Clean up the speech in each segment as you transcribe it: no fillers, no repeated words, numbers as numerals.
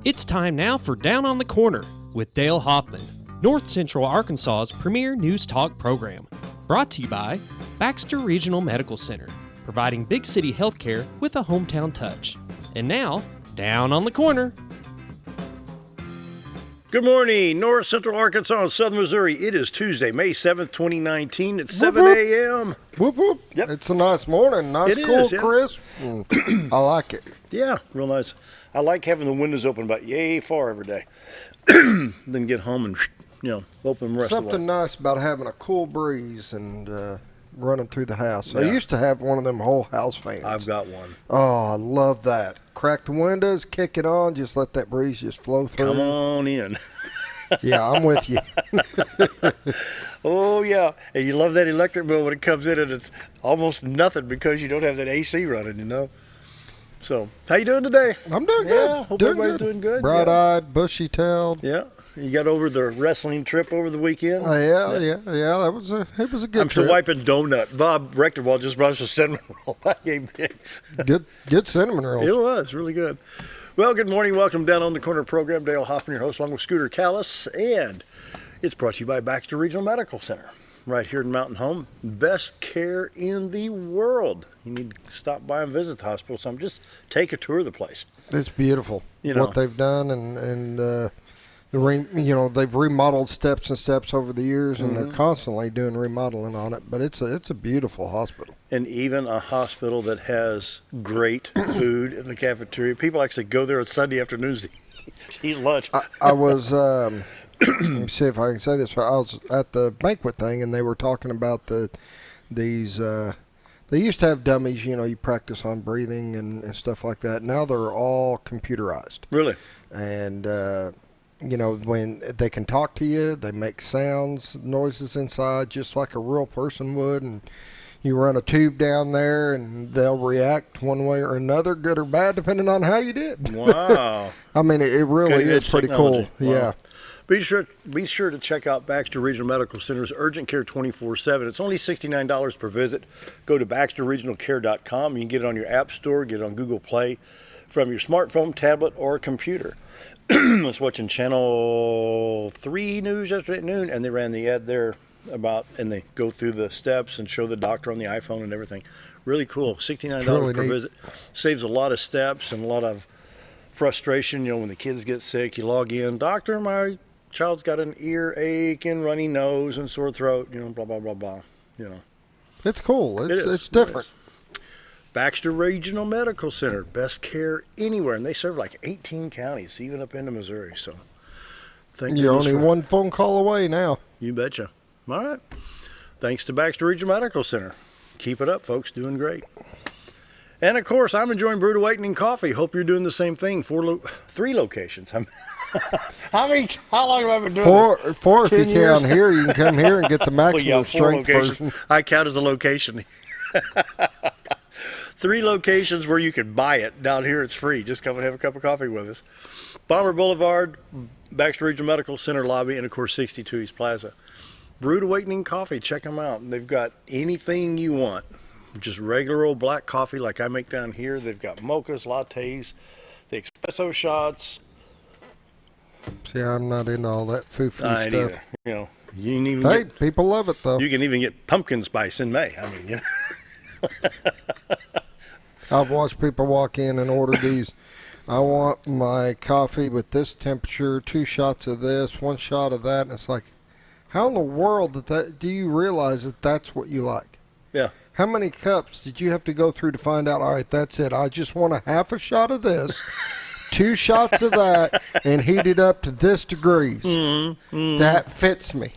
It's time now for Down on the Corner with Dale Hoffman, North Central Arkansas's premier news talk program. Brought to you by Baxter Regional Medical Center, providing big city healthcare with a hometown touch. And now, Down on the Corner. Good morning, North Central Arkansas and Southern Missouri. It is Tuesday, May 7th, 2019 at 7 a.m. Whoop, whoop. Yep. It's a nice morning. Nice, It cool, is, yeah. crisp. I like it. Yeah, real nice. I like having the windows open about yay far every day. Then get home and, open the rest of the Something nice about having a cool breeze and running through the house. Yeah. I used to have one of them whole house fans. I've got one. Oh, I love that. Crack the windows, kick it on, just let that breeze just flow through. Come on in. Yeah, I'm with you. Oh, yeah. And you love that electric bill when it comes in and it's almost nothing because you don't have that AC running, So, how you doing today? I'm doing good. Yeah, hope everybody's doing good. Bright-eyed, bushy-tailed. Yeah. You got over the wrestling trip over the weekend? Yeah. It was a good I'm still trip. wiping donut. Bob Rectorwall just brought us a cinnamon roll. Good cinnamon rolls. It was really good. Well, good morning. Welcome down on the corner program. Dale Hoffman, your host, along with Scooter Callis, and it's brought to you by Baxter Regional Medical Center, right here in Mountain Home. Best care in the world. You need to stop by and visit the hospital. So just take a tour of the place. It's beautiful what they've done, and they've remodeled steps and steps over the years, and they're constantly doing remodeling on it. But it's a beautiful hospital, and even a hospital that has great food in the cafeteria. People actually go there on Sunday afternoons to eat lunch. I was let me see if I can say this. I was at the banquet thing, and they were talking about these. They used to have dummies, you practice on breathing and stuff like that. Now they're all computerized. Really? And, when they can talk to you, they make sounds, noises inside, just like a real person would. And you run a tube down there, and they'll react one way or another, good or bad, depending on how you did. Wow. I mean, it really is pretty technology. cool. Wow. Yeah. Be sure to check out Baxter Regional Medical Center's Urgent Care 24/7. It's only $69 per visit. Go to BaxterRegionalCare.com. You can get it on your app store, get it on Google Play, from your smartphone, tablet, or computer. I was watching Channel 3 News yesterday at noon, and they ran the ad there and they go through the steps and show the doctor on the iPhone and everything. Really cool. $69 really per neat. visit. Saves a lot of steps and a lot of frustration. When the kids get sick, you log in, doctor, my child's got an earache and runny nose and sore throat, blah, blah, blah, blah, It's cool. It's It different. is. Baxter Regional Medical Center, best care anywhere. And they serve like 18 counties, even up into Missouri. So, thank you. You're only one phone call away now. You betcha. All right. Thanks to Baxter Regional Medical Center. Keep it up, folks. Doing great. And, of course, I'm enjoying Brewed Awakening coffee. Hope you're doing the same thing. 3 locations. How long have I been doing this? Four if you 10 years? count here. You can come here and get the maximum 4 strength locations. version. I count as a location. 3 locations where you can buy it. Down here, it's free. Just come and have a cup of coffee with us. Bomber Boulevard, Baxter Regional Medical Center lobby, and, of course, 62 East Plaza. Brewed Awakening coffee. Check them out. They've got anything you want. Just regular old black coffee like I make down here. They've got mochas, lattes, the espresso shots. See, I'm not into all that foo-foo stuff. Either. You can even Hey, people love it, though. you can even get pumpkin spice in May. I've watched people walk in and order these. I want my coffee with this temperature, 2 shots of this, 1 shot of that. And it's like, how in the world do you realize that that's what you like? Yeah. How many cups did you have to go through to find out, all right, that's it. I just want a half a shot of this, 2 shots of that, and heat it up to this degrees. That fits me.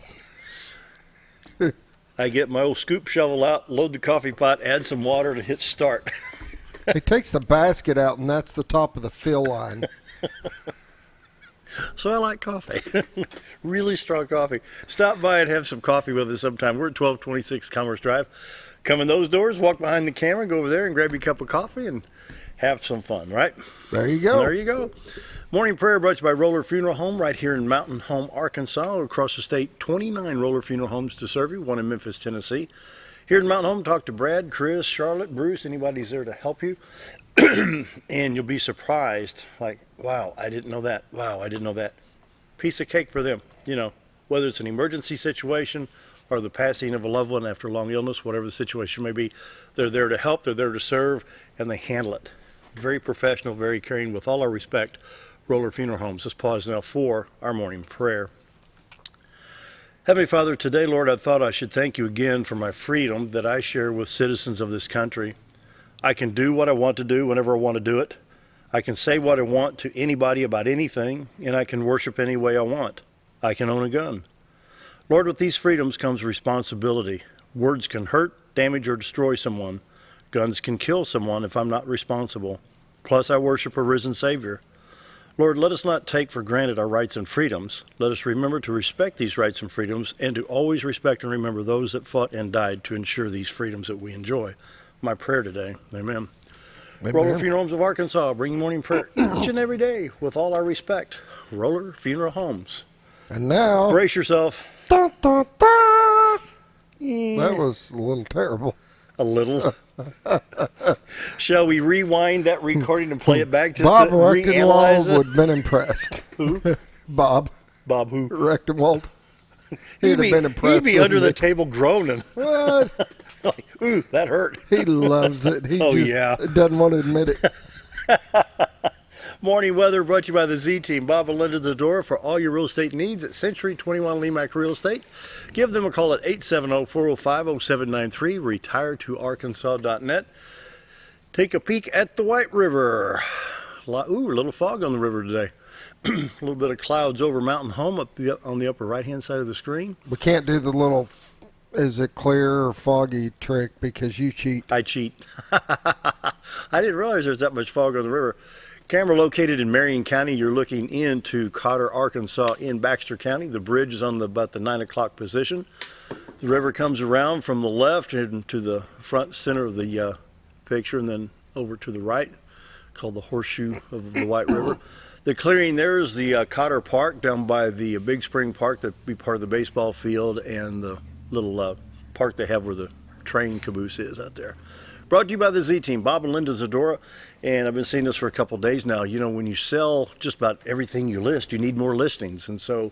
I get my old scoop shovel out, load the coffee pot, add some water, and hit start. He takes the basket out, and that's the top of the fill line. So I like coffee. Really strong coffee. Stop by and have some coffee with us sometime. We're at 1226 Commerce Drive. Come in those doors, walk behind the camera, go over there and grab your cup of coffee and have some fun, right? There you go. There you go. Morning prayer brought to you by Roller Funeral Home right here in Mountain Home, Arkansas. Across the state, 29 Roller Funeral Homes to serve you, one in Memphis, Tennessee. Here in Mountain Home, talk to Brad, Chris, Charlotte, Bruce, anybody's there to help you. And you'll be surprised, like, wow, I didn't know that. Wow, I didn't know that. Piece of cake for them, whether it's an emergency situation or the passing of a loved one after a long illness, whatever the situation may be. They're there to help, they're there to serve, and they handle it. Very professional, very caring. With all our respect, Roller Funeral Homes. Let's pause now for our morning prayer. Heavenly Father, today, Lord, I thought I should thank you again for my freedom that I share with citizens of this country. I can do what I want to do whenever I want to do it. I can say what I want to anybody about anything, and I can worship any way I want. I can own a gun. Lord, with these freedoms comes responsibility. Words can hurt, damage, or destroy someone. Guns can kill someone if I'm not responsible. Plus, I worship a risen Savior. Lord, let us not take for granted our rights and freedoms. Let us remember to respect these rights and freedoms and to always respect and remember those that fought and died to ensure these freedoms that we enjoy. My prayer today. Amen. Roller Funeral Homes of Arkansas, bring morning prayer each and every day with all our respect. Roller Funeral Homes. And now, brace yourself. Dun, dun, dun. That was a little terrible. A little. Shall we rewind that recording and play it back just Bob to Rechtenwald reanalyze it? would have been impressed. Who? Bob who? Rechtenwald. He'd have been impressed. He'd be under the table groaning. What? Like, ooh, that hurt. He loves it. He just doesn't want to admit it. Morning weather brought to you by the Z-Team. Bob and Linda Zadora for all your real estate needs at Century 21 Lemac Real Estate. Give them a call at 870-405-0793, retiretoarkansas.net. Take a peek at the White River. Ooh, a little fog on the river today. A little bit of clouds over Mountain Home up on the upper right-hand side of the screen. We can't do the little, is it clear or foggy trick because you cheat. I cheat. I didn't realize there's that much fog on the river. Camera located in Marion County. You're looking into Cotter, Arkansas in Baxter County. The bridge is on about the 9 o'clock position. The river comes around from the left into the front center of the picture and then over to the right, called the horseshoe of the White River. The clearing there is the Cotter Park down by the Big Spring Park that be part of the baseball field and the little park they have where the train caboose is out there. Brought to you by the Z-Team, Bob and Linda Zadora, and I've been seeing this for a couple of days now. When you sell just about everything you list, you need more listings, and so,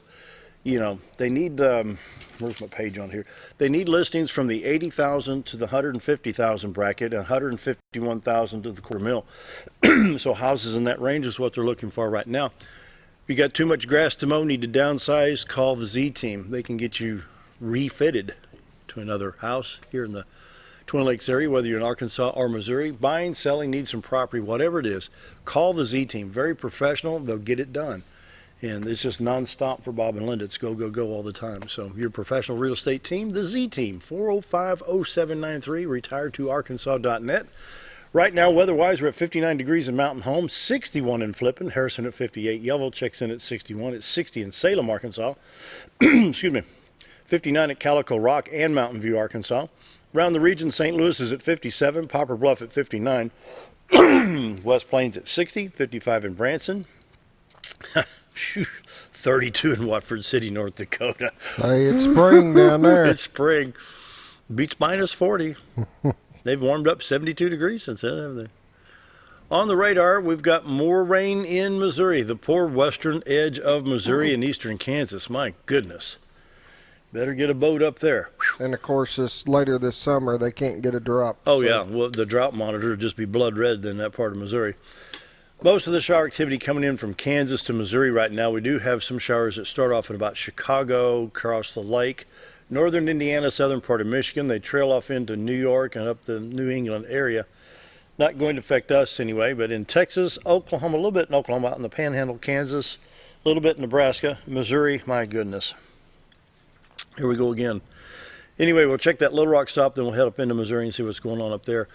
they need, where's my page on here? They need listings from the 80,000 to the 150,000 bracket, and 151,000 to the $250,000. So houses in that range is what they're looking for right now. If you got too much grass to mow, need to downsize, call the Z-Team. They can get you refitted to another house here in the Twin Lakes area, whether you're in Arkansas or Missouri. Buying, selling, need some property, whatever it is, call the Z-Team. Very professional. They'll get it done. And it's just nonstop for Bob and Linda. It's go, go, go all the time. So your professional real estate team, the Z-Team, 405-0793, retiretoarkansas.net. Right now, weather-wise, we're at 59 degrees in Mountain Home, 61 in Flippin, Harrison at 58, Yellowville checks in at 61, it's 60 in Salem, Arkansas. Excuse me. 59 at Calico Rock and Mountain View, Arkansas. Around the region, St. Louis is at 57, Poplar Bluff at 59, West Plains at 60, 55 in Branson, 32 in Watford City, North Dakota. Hey, it's spring down there. It's spring. Beats minus 40. They've warmed up 72 degrees since then, haven't they? On the radar, we've got more rain in Missouri, the poor western edge of Missouri and eastern Kansas. My goodness. Better get a boat up there. And, of course, later this summer, they can't get a drop. Oh, so. Yeah. Well, the drought monitor would just be blood red in that part of Missouri. Most of the shower activity coming in from Kansas to Missouri right now. We do have some showers that start off at about Chicago, across the lake, northern Indiana, southern part of Michigan. They trail off into New York and up the New England area. Not going to affect us anyway, but in Texas, Oklahoma, a little bit in Oklahoma, out in the Panhandle, Kansas, a little bit in Nebraska, Missouri, my goodness. Here we go again. Anyway, we'll check that Little Rock stop, then we'll head up into Missouri and see what's going on up there.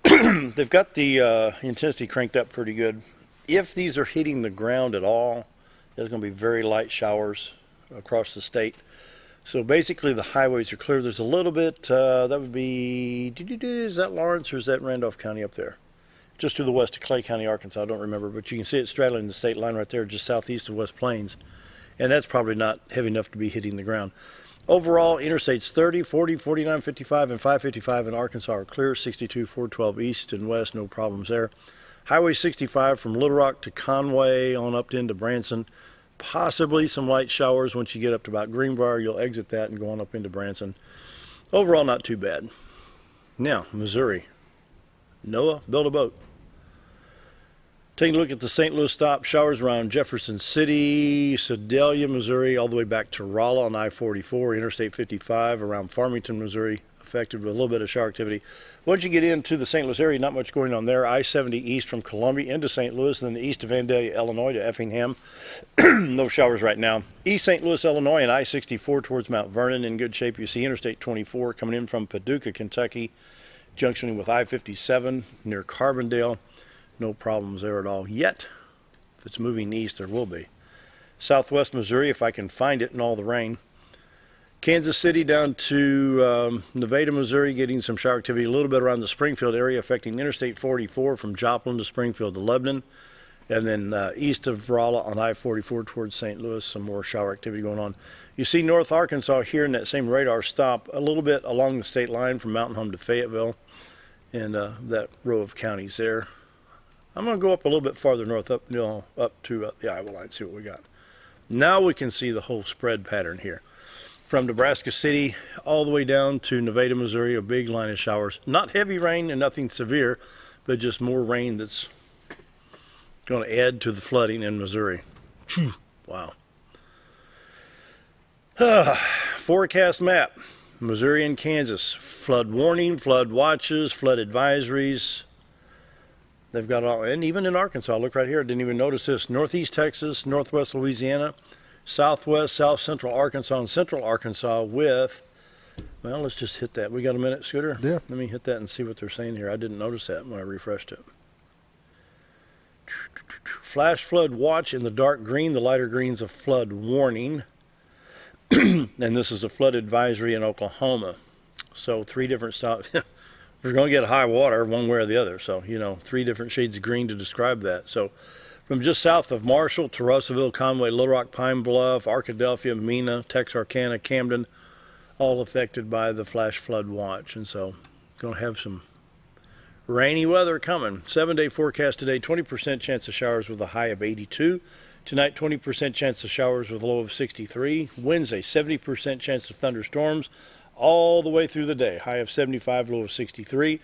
They've got the intensity cranked up pretty good. If these are hitting the ground at all, there's going to be very light showers across the state. So basically the highways are clear. There's a little bit, that would be, is that Lawrence or is that Randolph County up there? Just to the west of Clay County, Arkansas, I don't remember, but you can see it straddling the state line right there, just southeast of West Plains. And that's probably not heavy enough to be hitting the ground. Overall, interstates 30, 40, 49, 55, and 555 in Arkansas are clear. 62, 412 east and west, no problems there. Highway 65 from Little Rock to Conway on up into Branson. Possibly some light showers once you get up to about Greenbrier. You'll exit that and go on up into Branson. Overall, not too bad. Now, Missouri. Noah, build a boat. Taking a look at the St. Louis stop, showers around Jefferson City, Sedalia, Missouri, all the way back to Rolla on I-44, Interstate 55, around Farmington, Missouri, affected with a little bit of shower activity. Once you get into the St. Louis area, not much going on there. I-70 east from Columbia into St. Louis, and then east of Vandalia, Illinois to Effingham. No showers right now. East St. Louis, Illinois, and I-64 towards Mount Vernon in good shape. You see Interstate 24 coming in from Paducah, Kentucky, junctioning with I-57 near Carbondale. No problems there at all yet. If it's moving east, there will be. Southwest Missouri, if I can find it in all the rain. Kansas City down to Nevada, Missouri, getting some shower activity a little bit around the Springfield area, affecting Interstate 44 from Joplin to Springfield to Lebanon. And then east of Rolla on I-44 towards St. Louis, some more shower activity going on. You see North Arkansas here in that same radar stop, a little bit along the state line from Mountain Home to Fayetteville, and that row of counties there. I'm going to go up a little bit farther north, up to the Iowa line, see what we got. Now we can see the whole spread pattern here. From Nebraska City all the way down to Nevada, Missouri, a big line of showers. Not heavy rain and nothing severe, but just more rain that's going to add to the flooding in Missouri. Wow. Forecast map. Missouri and Kansas. Flood warning, flood watches, flood advisories. They've got all, and even in Arkansas, look right here, I didn't even notice this. Northeast Texas, northwest Louisiana, southwest, south central Arkansas, and central Arkansas with, well, let's just hit that. We got a minute, Scooter? Yeah. Let me hit that and see what they're saying here. I didn't notice that when I refreshed it. Flash flood watch in the dark green, the lighter green's a flood warning. And this is a flood advisory in Oklahoma. So 3 different stops. We're going to get high water one way or the other. So, 3 different shades of green to describe that. So from just south of Marshall to Russellville, Conway, Little Rock, Pine Bluff, Arkadelphia, Mena, Texarkana, Camden, all affected by the flash flood watch. And so going to have some rainy weather coming. 7-day forecast today, 20% chance of showers with a high of 82. Tonight, 20% chance of showers with a low of 63. Wednesday, 70% chance of thunderstorms all the way through the day. High of 75, low of 63.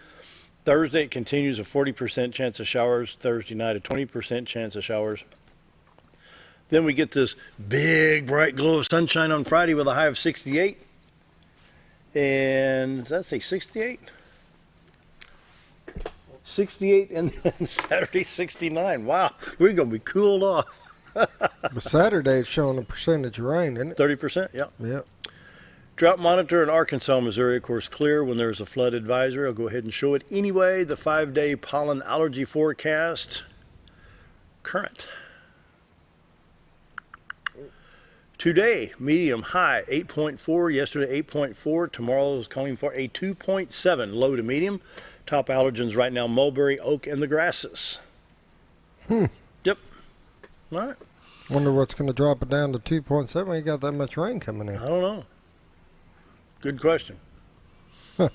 Thursday, it continues a 40% chance of showers. Thursday night, a 20% chance of showers. Then we get this big, bright glow of sunshine on Friday with a high of 68. And does that say 68? 68, and then Saturday, 69. Wow, we're going to be cooled off. But Saturday it's showing a percentage of rain, isn't it? 30%, yeah. Yeah. Drought monitor in Arkansas, Missouri, of course, clear when there's a flood advisory. I'll go ahead and show it anyway. The 5-day pollen allergy forecast. Current. Today, medium high 8.4. Yesterday, 8.4. Tomorrow is calling for a 2.7 low to medium. Top allergens right now, mulberry, oak, and the grasses. Yep. All right. Wonder what's going to drop it down to 2.7. We got that much rain coming in. I don't know. Good question. Huh.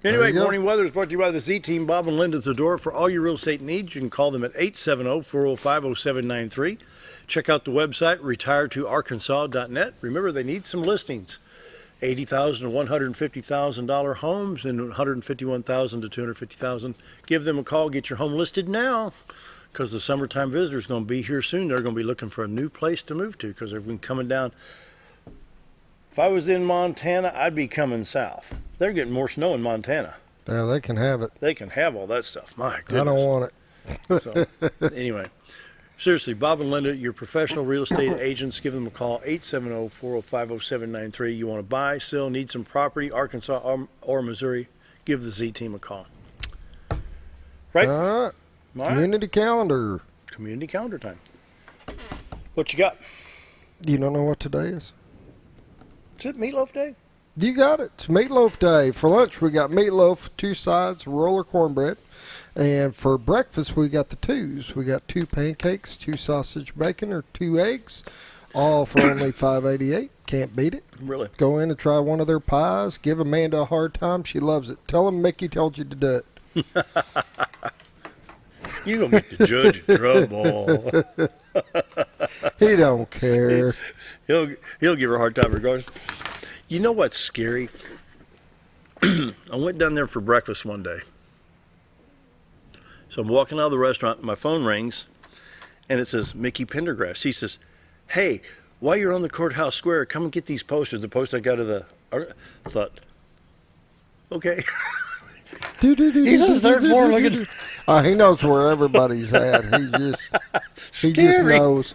Anyway, morning weather is brought to you by the Z-Team. Bob and Linda Zador. For all your real estate needs, you can call them at 870-405-0793. Check out the website, retiretoarkansas.net. Remember, they need some listings. $80,000 to $150,000 homes and $151,000 to $250,000. Give them a call. Get your home listed now, because the summertime visitor is going to be here soon. They're going to be looking for a new place to move to because they've been coming down. If I was in Montana, I'd be coming south. They're getting more snow in Montana. Yeah, they can have it. They can have all that stuff. My goodness. I don't want it. So, anyway, seriously, Bob and Linda, your professional real estate agents, give them a call, 870-405-0793. You want to buy, sell, need some property, Arkansas or Missouri, give the Z-Team a call. Right? All right. Community calendar. Community calendar time. What you got? You don't know what today is? Is it Meatloaf Day? You got it. It's Meatloaf Day. For lunch, we got meatloaf, 2 sides, roller cornbread. And for breakfast, we got the 2s. We got 2 pancakes, 2 sausage bacon, or 2 eggs, all for only $5.88. Can't beat it. Really? Go in and try one of their pies. Give Amanda a hard time. She loves it. Tell them Mickey told you to do it. You gonna get the judge in trouble. He don't care. He'll give her a hard time regardless. You know what's scary? I went down there for breakfast one day. So I'm walking out of the restaurant, my phone rings, and it says Mickey Pendergrass. He says, "Hey, while you're on the courthouse square, come and get these posters." The post I got of the, I thought, okay. He's on the third floor looking. He knows where everybody's at. He just knows.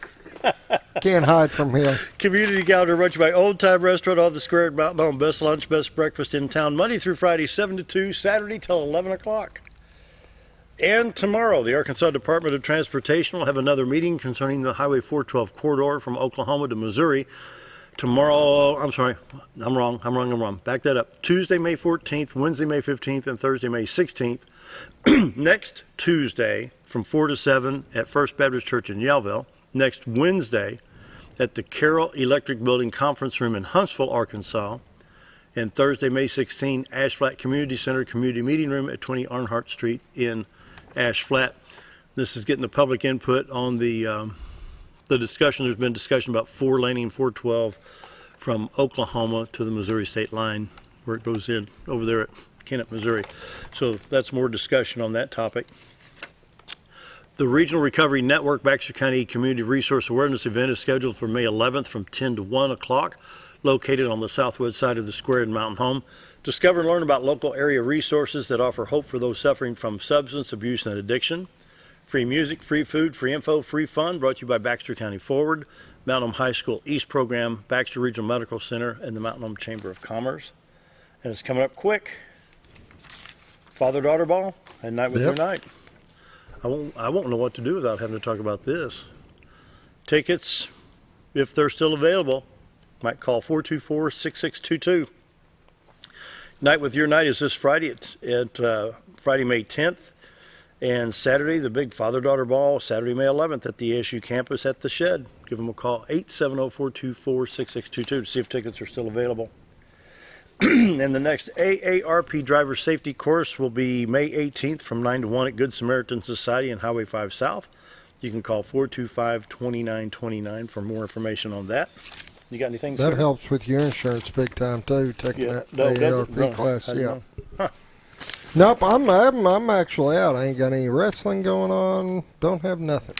Can't hide from him. Community calendar brought to you by Old Time Restaurant on the Square at Mountain Home. Best lunch, best breakfast in town. Monday through Friday, 7 to 2. Saturday till 11 o'clock. And tomorrow, the Arkansas Department of Transportation will have another meeting concerning the Highway 412 corridor from Oklahoma to Missouri. Tomorrow, I'm sorry, I'm wrong. Back that up. Tuesday, May 14th, Wednesday, May 15th, and Thursday, May 16th. Next Tuesday from 4 to 7 at First Baptist Church in Yellville. Next Wednesday at the Carroll Electric Building Conference Room in Huntsville, Arkansas. And Thursday, May 16, Ash Flat Community Center Community Meeting Room at 20 Arnhart Street in Ash Flat. This is getting the public input on the discussion. There's been discussion about four-laning 412 from Oklahoma to the Missouri state line, where it goes in over there at Kennett, Missouri. So that's more discussion on that topic. The Regional Recovery Network Baxter County Community Resource Awareness event is scheduled for May 11th from 10 to 1 o'clock, located on the southwest side of the square in Mountain Home. Discover and learn about local area resources that offer hope for those suffering from substance abuse and addiction. Free music, free food, free info, free fun, brought to you by Baxter County Forward, Mountain Home High School East Program, Baxter Regional Medical Center, and the Mountain Home Chamber of Commerce. And it's coming up quick. Father-daughter ball and night with your night. I won't know what to do without having to talk about this. Tickets, if they're still available, might call 424-6622. Night with your night is this Friday at Friday, May 10th. And Saturday, the big father-daughter ball, Saturday, May 11th at the ASU campus at the Shed. Give them a call, 870-424-6622 to see if tickets are still available. And the next AARP driver safety course will be May 18th from 9 to 1 at Good Samaritan Society and Highway 5 South. You can call 425-2929 for more information on that. You got anything? That helps with your insurance big time too, taking that AARP class. Yeah. Huh. Nope, I'm actually out. I ain't got any wrestling going on. Don't have nothing.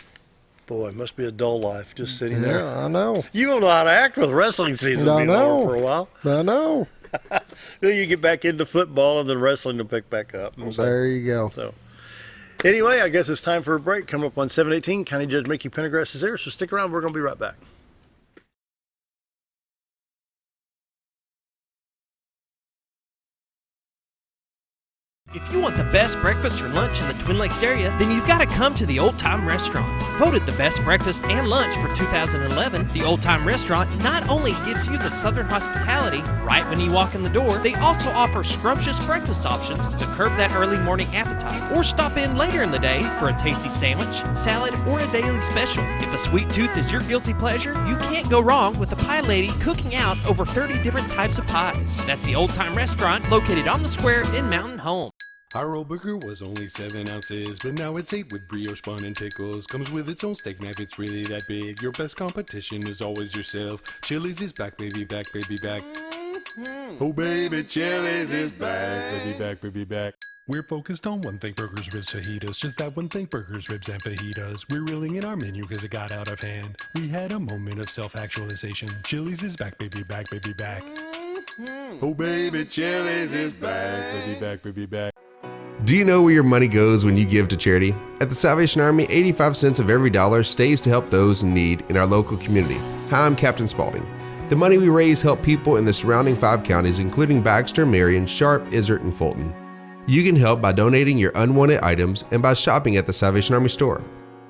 Boy, it must be a dull life just sitting there. Yeah, I know. You don't know how to act with wrestling season being over for a while. I know. Then you get back into football and then wrestling will pick back up. There you go. So, anyway, I guess it's time for a break. Coming up on 718, County Judge Mickey Pendergrass is there, so stick around. We're going to be right back. If you want the best breakfast or lunch in the Twin Lakes area, then you've got to come to the Old Time Restaurant. Voted the best breakfast and lunch for 2011, the Old Time Restaurant not only gives you the Southern hospitality right when you walk in the door, they also offer scrumptious breakfast options to curb that early morning appetite. Or stop in later in the day for a tasty sandwich, salad, or a daily special. If a sweet tooth is your guilty pleasure, you can't go wrong with a pie lady cooking out over 30 different types of pies. That's the Old Time Restaurant, located on the square in Mountain Home. Our old burger was only 7 ounces, but now it's 8 with brioche bun and pickles. Comes with its own steak knife, it's really that big. Your best competition is always yourself. Chili's is back, baby, back, baby, back. Oh, baby, Chili's is back, baby, back, baby, back. We're focused on one thing, burgers, ribs, fajitas. Just that one thing, burgers, ribs, and fajitas. We're reeling in our menu because it got out of hand. We had a moment of self-actualization. Chili's is back, baby, back, baby, back. Oh, baby, Chili's is back, baby, back, baby, back. Do you know where your money goes when you give to charity? At the Salvation Army, 85 cents of every dollar stays to help those in need in our local community. Hi, I'm Captain Spaulding. The money we raise help people in the surrounding 5 counties, including Baxter, Marion, Sharp, Izzard, and Fulton. You can help by donating your unwanted items and by shopping at the Salvation Army store.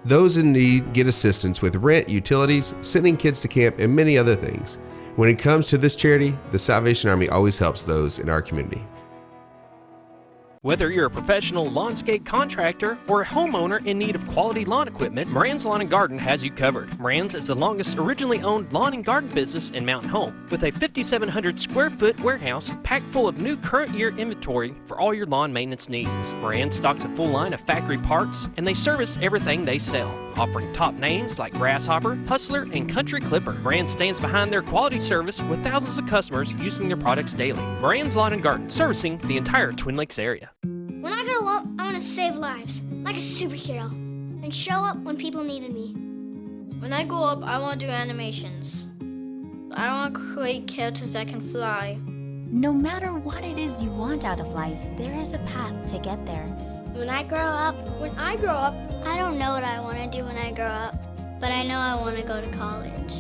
Those in need get assistance with rent, utilities, sending kids to camp, and many other things. When it comes to this charity, the Salvation Army always helps those in our community. Whether you're a professional lawnscape contractor or a homeowner in need of quality lawn equipment, Moran's Lawn & Garden has you covered. Moran's is the longest originally owned lawn and garden business in Mountain Home, with a 5,700 square foot warehouse packed full of new current year inventory for all your lawn maintenance needs. Moran stocks a full line of factory parts, and they service everything they sell, offering top names like Grasshopper, Hustler, and Country Clipper. Moran stands behind their quality service with thousands of customers using their products daily. Moran's Lawn & Garden, servicing the entire Twin Lakes area. When I grow up, I want to save lives, like a superhero, and show up when people needed me. When I grow up, I want to do animations. I want to create characters that can fly. No matter what it is you want out of life, there is a path to get there. When I grow up, I don't know what I want to do when I grow up, but I know I want to go to college.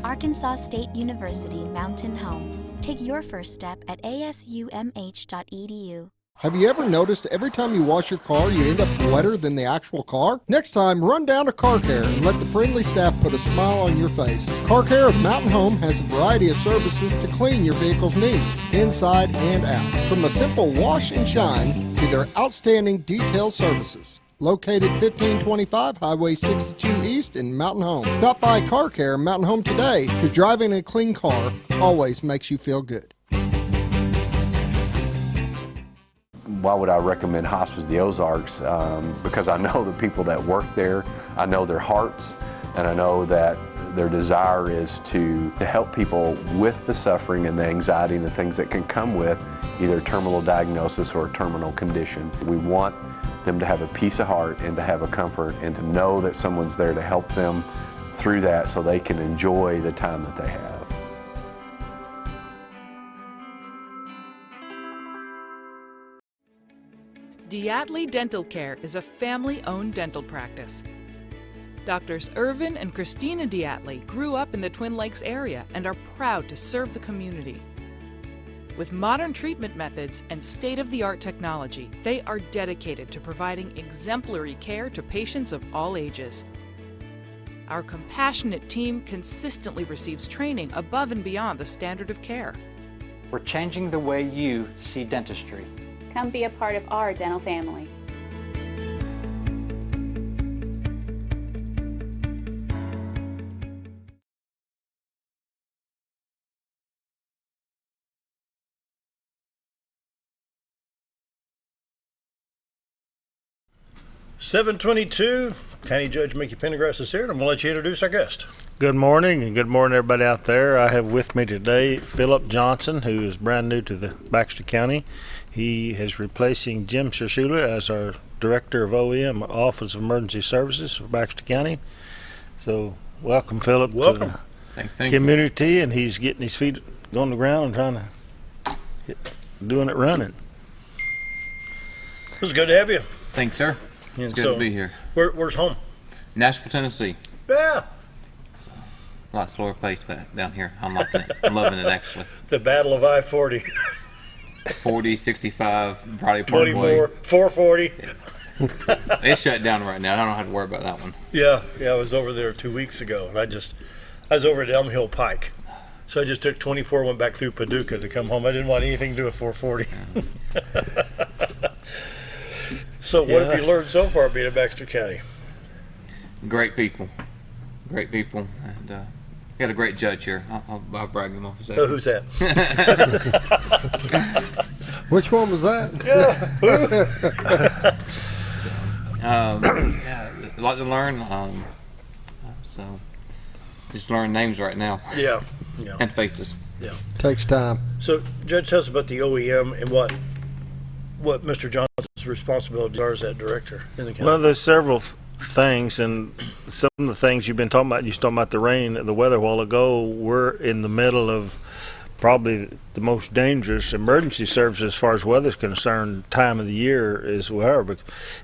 Arkansas State University Mountain Home. Take your first step at asumh.edu. Have you ever noticed every time you wash your car, you end up wetter than the actual car? Next time, run down to Car Care and let the friendly staff put a smile on your face. Car Care of Mountain Home has a variety of services to clean your vehicle's needs, inside and out. From a simple wash and shine to their outstanding detail services. Located 1525 Highway 62 East in Mountain Home. Stop by Car Care Mountain Home today, because driving a clean car always makes you feel good. Why would I recommend Hospice of the Ozarks? Because I know the people that work there, I know their hearts, and I know that their desire is to help people with the suffering and the anxiety and the things that can come with either terminal diagnosis or a terminal condition. We want them to have a peace of heart and to have a comfort and to know that someone's there to help them through that so they can enjoy the time that they have. Diatley Dental Care is a family-owned dental practice. Doctors Irvin and Christina Diatley grew up in the Twin Lakes area and are proud to serve the community. With modern treatment methods and state-of-the-art technology, they are dedicated to providing exemplary care to patients of all ages. Our compassionate team consistently receives training above and beyond the standard of care. We're changing the way you see dentistry. Come be a part of our dental family. (7:22). County Judge Mickey Pendergrass is here, and I'm going to let you introduce our guest. Good morning, and good morning everybody out there. I have with me today Philip Johnson, who is brand new to the Baxter County. He is replacing Jim Shashula as our Director of OEM, Office of Emergency Services for Baxter County. So welcome, Philip, to the community, and he's getting his feet on the ground and trying to doing it running. It was good to have you. Thanks, sir. It's good to be here. Where's home? Nashville, Tennessee. Yeah. So, a lot slower pace down here. I'm liking it. I'm loving it, actually. The Battle of I-40. 40, 65, probably 24, 440. Yeah. It's shut down right now. I don't have to worry about that one. Yeah, I was over there 2 weeks ago, and I was over at Elm Hill Pike. So I just took 24, went back through Paducah to come home. I didn't want anything to do with 440. Yeah. So what have you learned so far being in Baxter County? Great people, and got a great judge here. I'll brag him off a second. Who's that? Which one was that? Yeah. A lot to learn. So just learn names right now. Yeah. And faces. Yeah. Takes time. So, Judge, tell us about the OEM and what Mr. Johnson's responsibilities are as that director in the county. Well, there's several things, and some of the things you've been talking about, you was talking about the rain, the weather a while ago. We're in the middle of probably the most dangerous emergency service as far as weather's concerned time of the year as well. But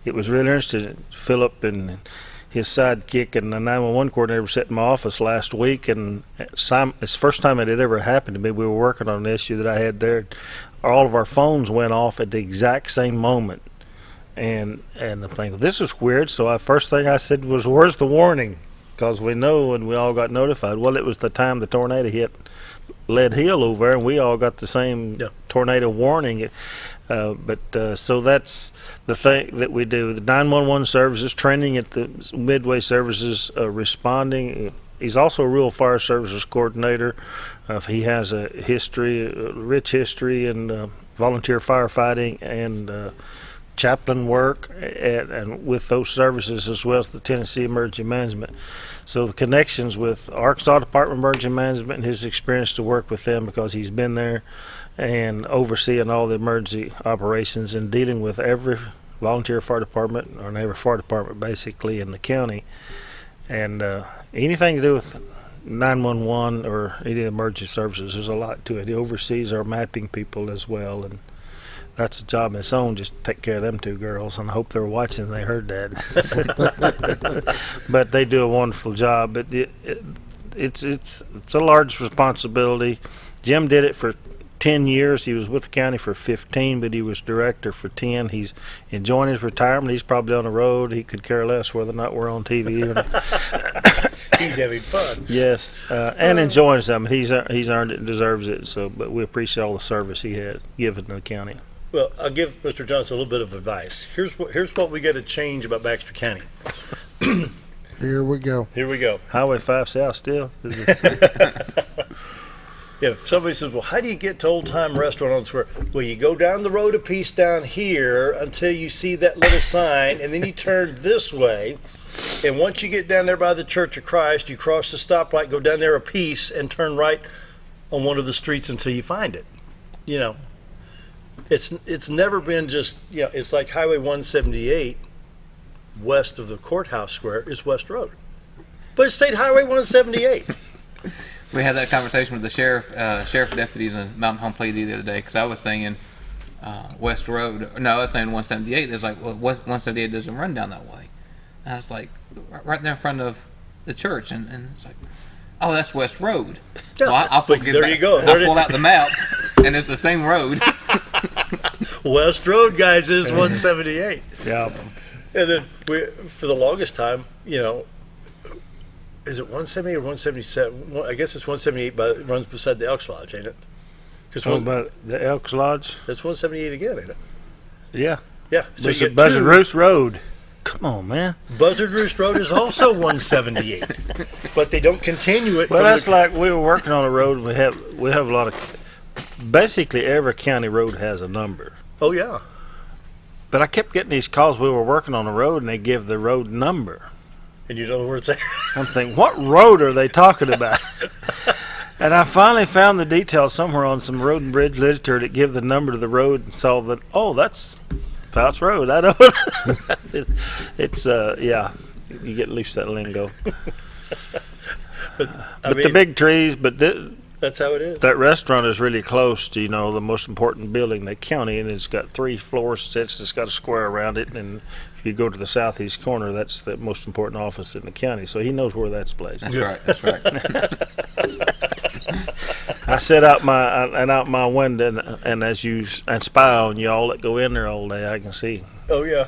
it was really interesting. Philip and his sidekick and the 911 coordinator sat in my office last week, and it's the first time it had ever happened to me. We were working on an issue that I had there. All of our phones went off at the exact same moment. And I think, this is weird. So first thing I said was, "Where's the warning?" because we know, and we all got notified. Well, it was the time the tornado hit Lead Hill over there, and we all got the same tornado warning. So that's the thing that we do. The 911 services, training at the Midway services, responding. He's also a rural fire services coordinator. He has a rich history in volunteer firefighting and chaplain work and with those services, as well as the Tennessee Emergency Management. So the connections with Arkansas Department of Emergency Management and his experience to work with them, because he's been there and overseeing all the emergency operations and dealing with every volunteer fire department or every fire department basically in the county. And anything to do with 911 or any of the emergency services, there's a lot to it. He oversees our mapping people as well, and that's a job in its own, just to take care of them two girls, and I hope they're watching and they heard that. But they do a wonderful job. But it's a large responsibility. Jim did it for 10 years. He was with the county for 15, but he was director for 10. He's enjoying his retirement. He's probably on the road. He could care less whether or not we're on TV. He's having fun. Yes, and enjoying something. He's earned it and deserves it. So, but we appreciate all the service he has given to the county. Well, I'll give Mr. Johnson a little bit of advice. Here's what we got to change about Baxter County. Here we go. Highway 5 South still. If somebody says, well, how do you get to Old Time Restaurant on the Square? Well, you go down the road a piece down here until you see that little sign, and then you turn this way. And once you get down there by the Church of Christ, you cross the stoplight, go down there a piece, and turn right on one of the streets until you find it. You know, it's never been just, you know, it's like Highway 178 west of the courthouse square is West Road. But it's State Highway 178. We had that conversation with the sheriff deputies in Mountain Home PD the other day, because I was saying West Road. No, I was saying 178. There's like, well, 178 doesn't run down that way. And I was like, right there in front of the church, and it's like, oh, that's West Road. Yeah. Well, I'll you go. I'll pull out the map, and it's the same road. West Road, guys, is 178. Yeah. And then for the longest time, you know, is it 178 or 177? I guess it's 178, but it runs beside the Elks Lodge, ain't it? About the Elks Lodge? That's 178 again, ain't it? Yeah. Yeah. So you get Buzzard Roost Road. Come on, man. Buzzard Roost Road is also 178, but they don't continue it. Well, that's like we were working on a road. And we have a lot of. Basically, every county road has a number. Oh yeah. But I kept getting these calls. We were working on a road, and they give the road number. And you don't know where it's at. I'm thinking, what road are they talking about? And I finally found the details somewhere on some road and bridge literature that give the number to the road and saw that, oh, that's Fouts Road. I know. It's yeah, you get loose that lingo. But the big trees, that's how it is. That restaurant is really close to, you know, the most important building in the county, and it's got 3 floors. It's got a square around it, and if you go to the southeast corner, that's the most important office in the county. So he knows where that's placed. That's right. That's right. I sit out my window, and as you spy on y'all that go in there all day, I can see. Oh yeah.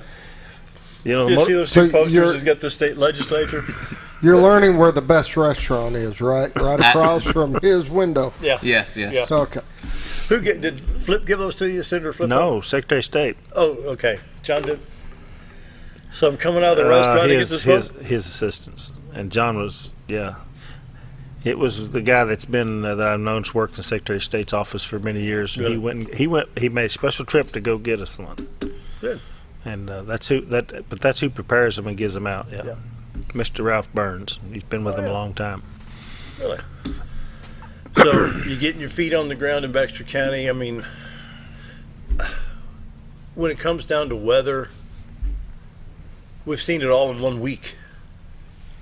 You know, you see those two posters that got the state legislature. You're learning where the best restaurant is, right? Right across from his window. Yeah. Yes. Yeah. Okay. Did Flip give those to you, Senator Flip? No, Secretary of State. Oh, okay. John did. So I'm coming out of the restaurant to get this phone? His assistants, and John was, yeah. It was the guy that's been that I've known's worked in the Secretary of State's office for many years. Really? He made a special trip to go get us one. Good. And that's who prepares them and gives them out. Yeah. Mr. Ralph Burns. He's been with them a long time. Really? So you getting your feet on the ground in Baxter County. I mean, when it comes down to weather, we've seen it all in 1 week.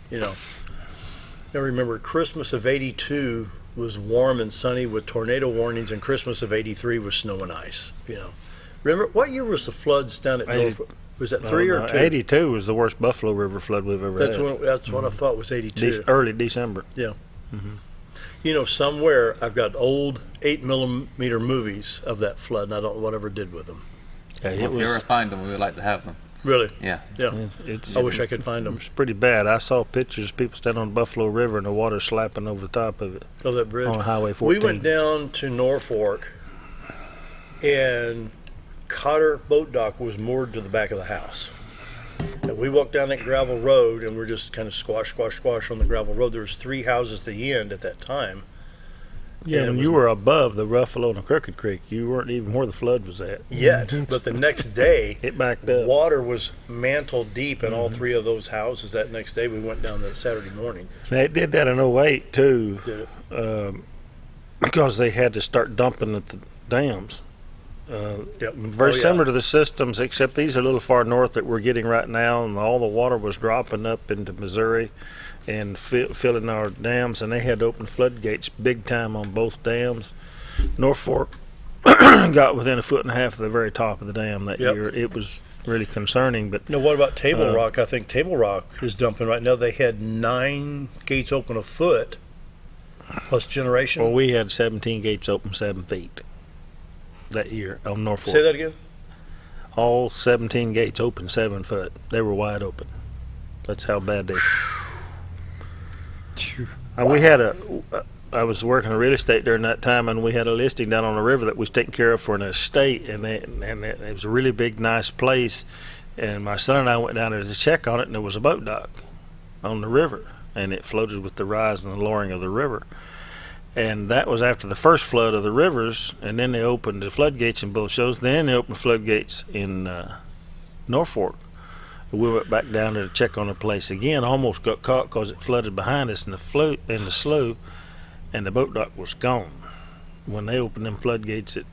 You know. Now remember, Christmas of '82 was warm and sunny with tornado warnings, and Christmas of '83 was snow and ice. You know. Remember what year was the floods down at Norfolk? Was that 3 or 2? 82 was the worst Buffalo River flood we've ever had. That's what I thought was 82. Early December. Yeah. Mm-hmm. You know, somewhere I've got old 8mm movies of that flood, and I don't know whatever did with them. Yeah, if you ever find them, we would like to have them. Really? Yeah. Yeah. I wish I could find them. It's pretty bad. I saw pictures of people standing on the Buffalo River and the water slapping over the top of it. Oh, that bridge. On Highway 14. We went down to Norfolk, and Cotter Boat Dock was moored to the back of the house. And we walked down that gravel road, and we're just kind of squash on the gravel road. There was 3 houses at the end at that time. Yeah, and you were above the Ruffalo and the Crooked Creek. You weren't even where the flood was at. Yet, but the next day, it backed up. Water was mantle deep in all 3 of those houses. That next day, we went down that Saturday morning. They did that in 08, too. Did it? Because they had to start dumping at the dams. Very similar to the systems, except these are a little far north that we're getting right now, and all the water was dropping up into Missouri and filling our dams, and they had to open floodgates big time on both dams. Norfolk got within 1.5 feet of the very top of the dam that year. It was really concerning. But now, what about Table Rock? I think Table Rock is dumping right now. They had 9 gates open a foot plus generation. Well, we had 17 gates open 7 feet that year on Norfolk. Say that again? All 17 gates open 7 foot. They were wide open. That's how bad they were. We had I was working in real estate during that time, and we had a listing down on the river that was taken care of for an estate, and it was a really big, nice place. And my son and I went down there to check on it, and there was a boat dock on the river, and it floated with the rise and the lowering of the river. And that was after the first flood of the rivers, and then they opened the floodgates in both shows. Then they opened floodgates in Norfolk. We went back down there to check on the place again. Almost got caught because it flooded behind us in the slough, and the boat dock was gone. When they opened them floodgates at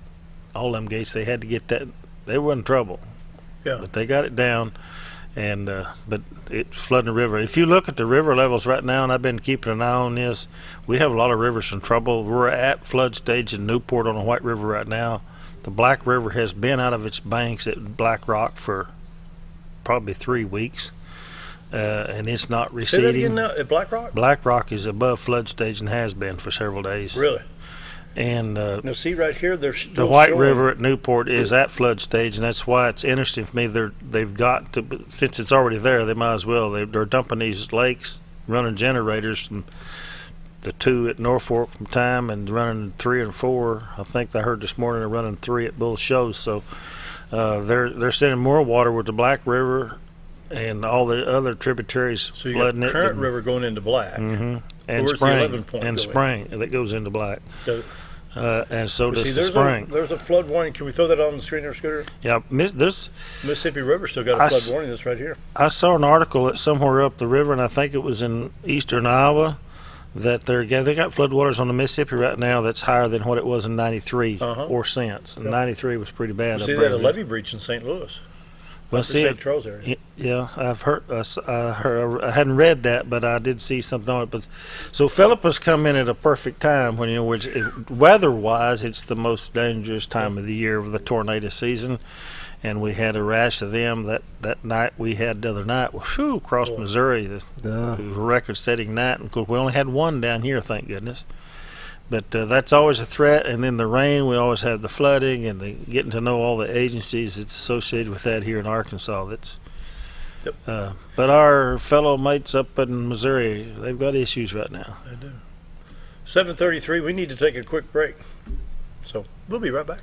all them gates, they had to get that. They were in trouble. Yeah. But they got it down, and but it's flooding the river. If you look at the river levels right now, and I've been keeping an eye on this, we have a lot of rivers in trouble. We're at flood stage in Newport on the White River right now. The Black River has been out of its banks at Black Rock for probably 3 weeks, and it's not receding. Say that again now, at Black Rock? Black Rock is above flood stage and has been for several days. Really? And now see right here, there's the White River at Newport is at flood stage, and that's why it's interesting for me. They've got to, since it's already there, they might as well. They're dumping these lakes, running generators from the 2 at Norfolk from time, and running 3 and 4. I think I heard this morning they're running 3 at both shows. So they're sending more water with the Black River and all the other tributaries so flooding you got Current it. River going into Black. Mm-hmm. And where's Spring. the 11 point And going? Spring that goes into Black. And so does the Spring. There's a flood warning. Can we throw that on the screen there, Scooter? Yeah, Mississippi River still got a flood warning. That's right here. I saw an article that somewhere up the river, and I think it was in eastern Iowa, that they got floodwaters on the Mississippi right now that's higher than what it was in '93 or since. And '93 was pretty bad. See that a levee breach in St. Louis. Well, see St. Charles area. Yeah, I've heard. I hadn't read that, but I did see something on it. But so Philip has come in at a perfect time when which weather-wise, it's the most dangerous time of the year of the tornado season, and we had a rash of them that night we had the other night. Whew, across Missouri, it was a record-setting night. And of course, we only had one down here, thank goodness. But that's always a threat, and then the rain, we always have the flooding and the getting to know all the agencies that's associated with that here in Arkansas. But our fellow mates up in Missouri, they've got issues right now. They do. 7:33, we need to take a quick break. So we'll be right back.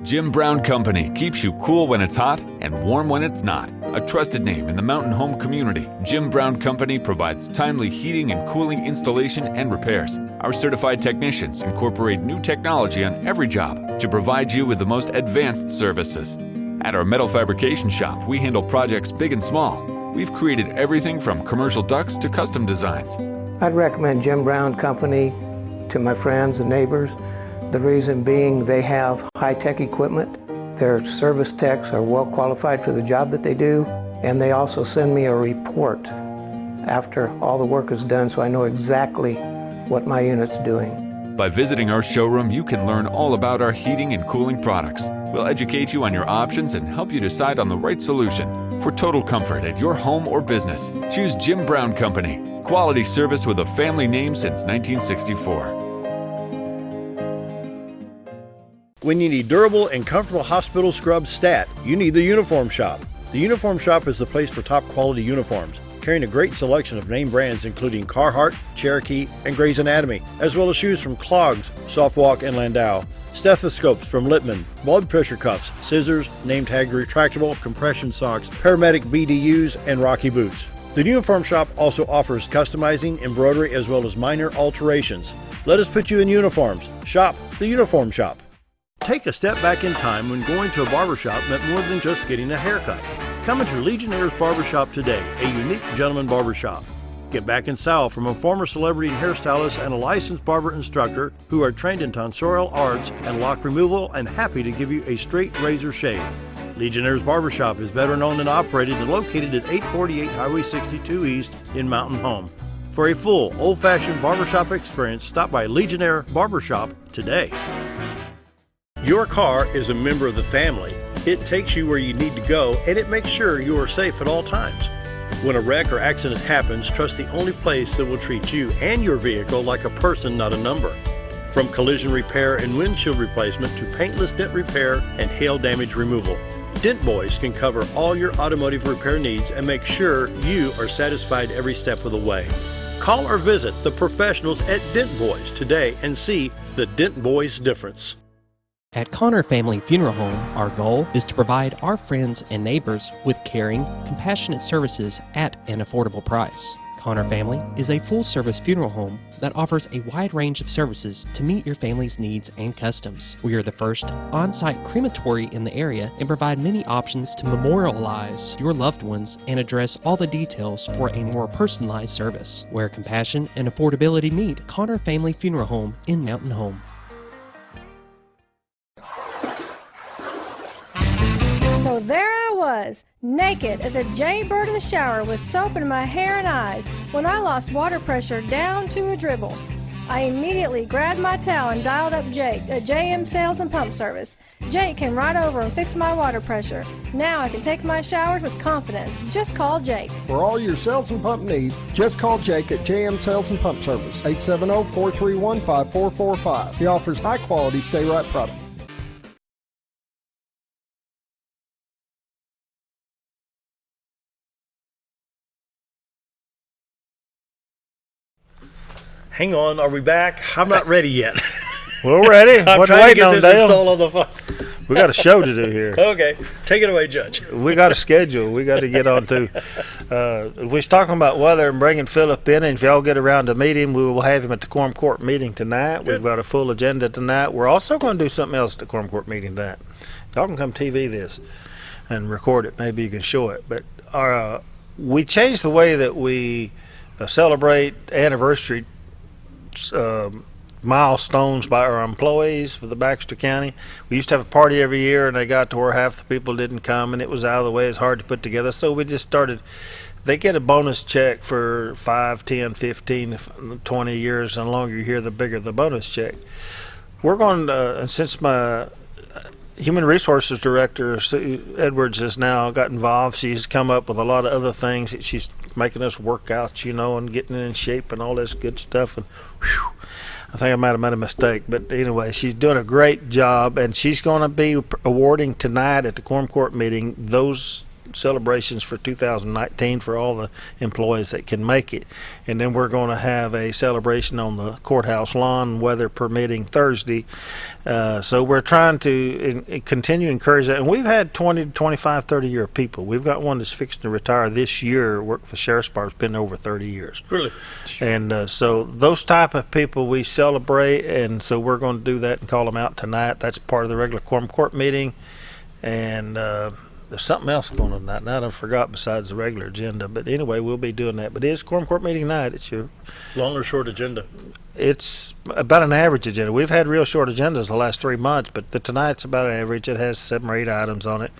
Jim Brown Company keeps you cool when it's hot and warm when it's not. A trusted name in the mountain home community, Jim Brown Company provides timely heating and cooling installation and repairs. Our certified technicians incorporate new technology on every job to provide you with the most advanced services. At our metal fabrication shop, we handle projects big and small. We've created everything from commercial ducts to custom designs. I'd recommend Jim Brown Company to my friends and neighbors. The reason being they have high-tech equipment. Their service techs are well qualified for the job that they do, and they also send me a report after all the work is done so I know exactly what my unit's doing. By visiting our showroom, you can learn all about our heating and cooling products. We'll educate you on your options and help you decide on the right solution. For total comfort at your home or business, choose Jim Brown Company. Quality service with a family name since 1964. When you need durable and comfortable hospital scrub stat, you need the Uniform Shop. The Uniform Shop is the place for top quality uniforms, carrying a great selection of name brands including Carhartt, Cherokee, and Gray's Anatomy, as well as shoes from Clogs, Softwalk, and Landau, stethoscopes from Littman, blood pressure cuffs, scissors, name tag retractable, compression socks, paramedic BDUs, and Rocky boots. The Uniform Shop also offers customizing, embroidery, as well as minor alterations. Let us put you in uniforms. Shop the Uniform Shop. Take a step back in time when going to a barbershop meant more than just getting a haircut. Come into Legionnaire's Barbershop today, a unique gentleman barbershop. Get back in style from a former celebrity hairstylist and a licensed barber instructor who are trained in tonsorial arts and lock removal and happy to give you a straight razor shave. Legionnaire's Barbershop is veteran-owned and operated and located at 848 Highway 62 East in Mountain Home. For a full, old-fashioned barbershop experience, stop by Legionnaire Barbershop today. Your car is a member of the family. It takes you where you need to go, and it makes sure you are safe at all times. When a wreck or accident happens, trust the only place that will treat you and your vehicle like a person, not a number. From collision repair and windshield replacement to paintless dent repair and hail damage removal, Dent Boys can cover all your automotive repair needs and make sure you are satisfied every step of the way. Call or visit the professionals at Dent Boys today and see the Dent Boys difference. At Connor Family Funeral Home, our goal is to provide our friends and neighbors with caring, compassionate services at an affordable price. Connor Family is a full-service funeral home that offers a wide range of services to meet your family's needs and customs. We are the first on-site crematory in the area and provide many options to memorialize your loved ones and address all the details for a more personalized service. Where compassion and affordability meet, Connor Family Funeral Home in Mountain Home. So there I was, naked as a jaybird in the shower with soap in my hair and eyes when I lost water pressure down to a dribble. I immediately grabbed my towel and dialed up Jake at JM Sales and Pump Service. Jake came right over and fixed my water pressure. Now I can take my showers with confidence. Just call Jake. For all your sales and pump needs, just call Jake at JM Sales and Pump Service, 870-431-5445. He offers high-quality stay-right products. Hang on, are we back? I'm not ready yet. We're ready. I'm What are trying you to waiting get on, this Dale? installed on the phone. We got a show to do here. Okay, take it away, Judge. We got a schedule we got to get on to. We was talking about weather and bringing Philip in, and if y'all get around to meet him, we will have him at the Quorum Court meeting tonight. Good. We've got a full agenda tonight. We're also going to do something else at the Quorum Court meeting tonight. Y'all can come TV this and record it. Maybe you can show it. But we changed the way that we celebrate anniversary milestones by our employees for the Baxter County. We used to have a party every year, and they got to where half the people didn't come, and it was out of the way. It's hard to put together. So we just started. They get a bonus check for 5, 10, 15, 20 years, and the longer you're here, the bigger the bonus check. We're going to, and since my Human Resources Director, Sue Edwards, has now got involved, she's come up with a lot of other things that she's making us work out, and getting in shape and all this good stuff. And whew, I think I might have made a mistake, but anyway, she's doing a great job, and she's going to be awarding tonight at the Quorum Court meeting those celebrations for 2019 for all the employees that can make it. And then we're going to have a celebration on the courthouse lawn, weather permitting, Thursday. So we're trying to continue to encourage that. And we've had 20, 25, 30-year people. We've got one that's fixing to retire this year, worked for the Sheriff's Department, been over 30 years. Really? And so those type of people we celebrate, and so we're going to do that and call them out tonight. That's part of the regular Quorum Court meeting. And there's something else going on tonight. Now I forgot besides the regular agenda. But anyway, we'll be doing that. But it is Quorum Court meeting night. It's your long or short agenda? It's about an average agenda. We've had real short agendas the last 3 months, but tonight's about an average. It has 7 or 8 items on it.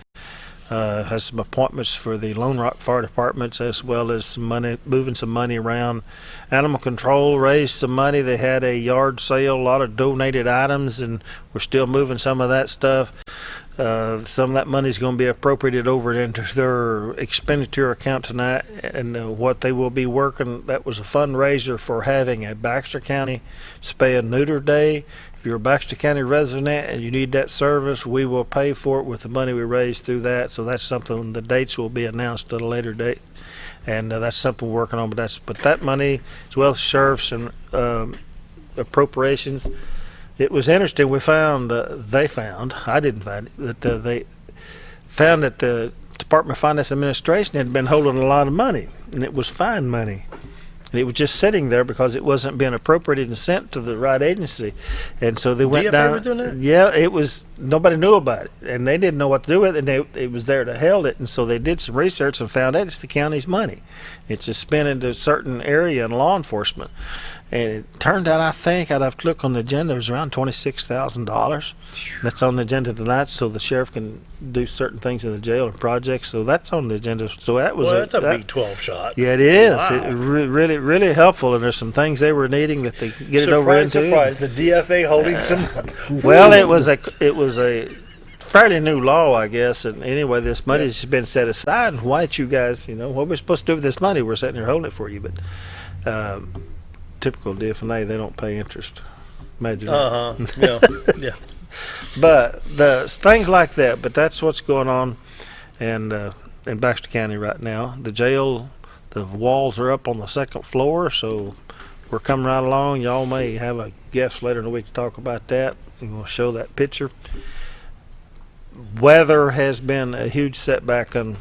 Has some appointments for the Lone Rock Fire Departments, as well as some money, moving some money around. Animal Control raised some money. They had a yard sale, a lot of donated items, and we're still moving some of that stuff. Some of that money is going to be appropriated over into their expenditure account tonight, and what they will be working, that was a fundraiser for having a Baxter County Spay and Neuter Day. If you're a Baxter County resident and you need that service, we will pay for it with the money we raise through that. So that's something, the dates will be announced at a later date, and that's something we're working on. But that money, as well as sheriffs and appropriations. It was interesting. We found, I didn't find it, that they found that the Department of Finance Administration had been holding a lot of money, and it was fine money. And it was just sitting there because it wasn't being appropriated and sent to the right agency. And so they went DFA down. was doing that? Yeah, it was, nobody knew about it. And they didn't know what to do with it, and it was there to held it. And so they did some research and found out it's the county's money. It's just spent into a certain area in law enforcement. And it turned out, I think, I'd have to look on the agenda, it was around $26,000. That's on the agenda tonight, so the sheriff can do certain things in the jail and projects. So that's on the agenda. So that was that's a B12 shot. Yeah, it is. Wow. It really, really helpful. And there's some things they were needing that they can get it over into. Surprise! The DFA holding some. Well, it was a fairly new law, I guess. And anyway, this money has been set aside. And why don't you guys, what are we supposed to do with this money? We're sitting here holding it for you, but. Typical DFA, they don't pay interest. Imagine. Yeah. But the things like that. But that's what's going on, in Baxter County right now. The jail, the walls are up on the second floor, so we're coming right along. Y'all may have a guest later in the week to talk about that. We'll show that picture. Weather has been a huge setback and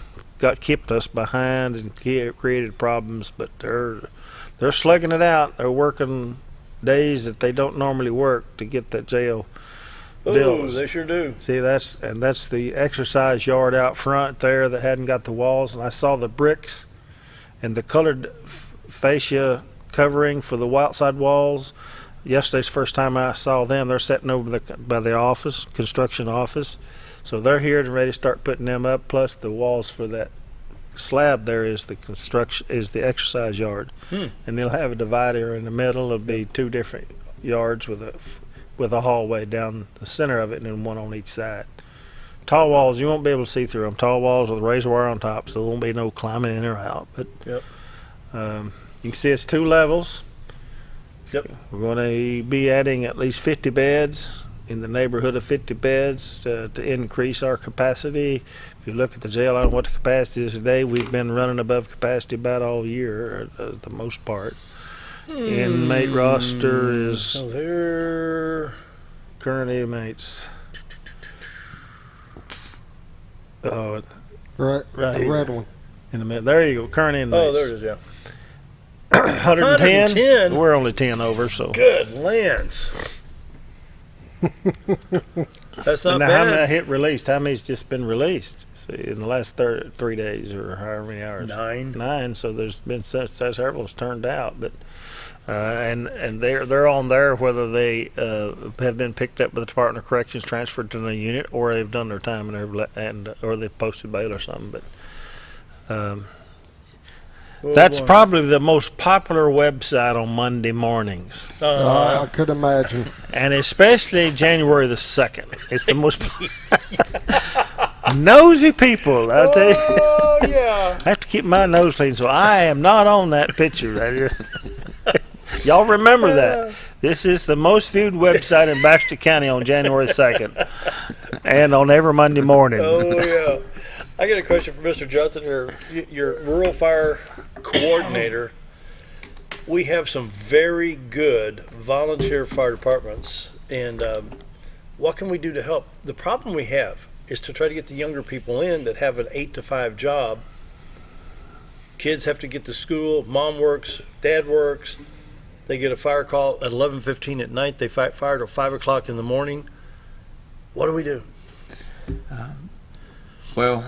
kept us behind and created problems, but they're slugging it out. They're working days that they don't normally work to get that jail built. Oh, they sure do. See, that's the exercise yard out front there that hadn't got the walls. And I saw the bricks and the colored fascia covering for the outside walls. Yesterday's the first time I saw them. They're sitting over by the office, construction office. So they're here and ready to start putting them up. Plus the walls for that slab there is the exercise yard, and they'll have a divider in the middle. It'll be two different yards with a hallway down the center of it, and then one on each side. Tall walls, you won't be able to see through them. Tall walls with razor wire on top, so there won't be no climbing in or out. But yep. You can see it's 2 levels. Yep. We're going to be adding at least 50 beds, in the neighborhood of 50 beds to increase our capacity. If you look at the jail, I don't know what the capacity is today. We've been running above capacity about all year, the most part. Inmate roster is so they're current inmates. Right the here. Red one. In the middle. There you go. Current inmates. Oh, there it is. Yeah. 110. We're only 10 over. So good lands. That's not now, bad. how many hit released? How many's just been released? See, in the last 3 days or however many hours? 9. So there's been several that's turned out, but and they're on there whether they have been picked up by the Department of Corrections, transferred to the unit, or they've done their time or they've posted bail or something. But that's probably the most popular website on Monday mornings. I could imagine. And especially January the 2nd. It's the most nosy people, I'll tell you. Oh, yeah. I have to keep my nose clean, so I am not on that picture. Y'all remember that. This is the most viewed website in Baxter County on January 2nd. And on every Monday morning. Oh, yeah. I got a question for Mr. Johnson here. Your rural fire coordinator. We have some very good volunteer fire departments, and what can we do to help? The problem we have is to try to get the younger people in that have an 8 to 5 job. Kids have to get to school. Mom works. Dad works. They get a fire call at 11:15 at night. They fight fire till 5 o'clock in the morning. What do we do? Well,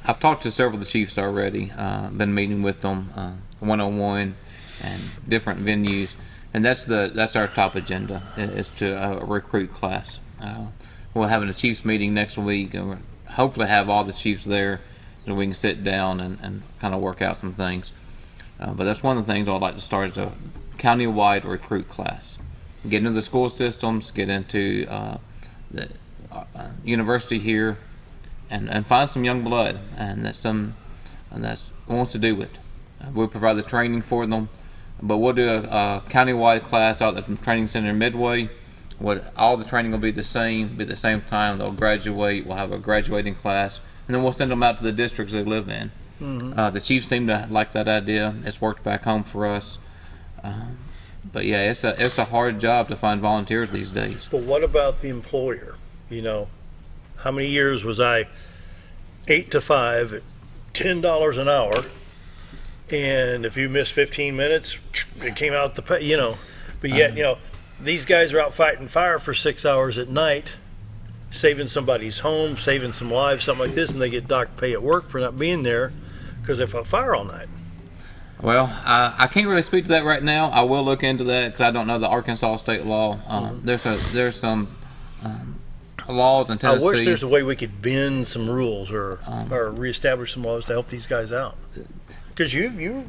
I've talked to several of the chiefs already, been meeting with them one-on-one and different venues, and that's our top agenda, is to recruit class. We're having a chiefs meeting next week, and we'll hopefully have all the chiefs there, and we can sit down and kind of work out some things. But that's one of the things I'd like to start is a county-wide recruit class. Get into the school systems, get into university here and find some young blood and that wants to do it. We'll provide the training for them, but we'll do a county-wide class out at the training center in Midway. All the training will be the same, at the same time. They'll graduate. We'll have a graduating class, and then we'll send them out to the districts they live in. Mm-hmm. The chiefs seem to like that idea. It's worked back home for us. But yeah, it's a hard job to find volunteers these days. But what about the employer? You know, how many years was I 8 to 5 at $10 an hour, and if you miss 15 minutes, it came out the pay, you know. But yet, you know, these guys are out fighting fire for 6 hours at night, saving somebody's home, saving some lives, something like this, and they get docked pay at work for not being there because they fought fire all night. Well, I can't really speak to that right now. I will look into that because I don't know the Arkansas state law. There's some laws in Tennessee. I wish there's a way we could bend some rules or reestablish some laws to help these guys out. Because you're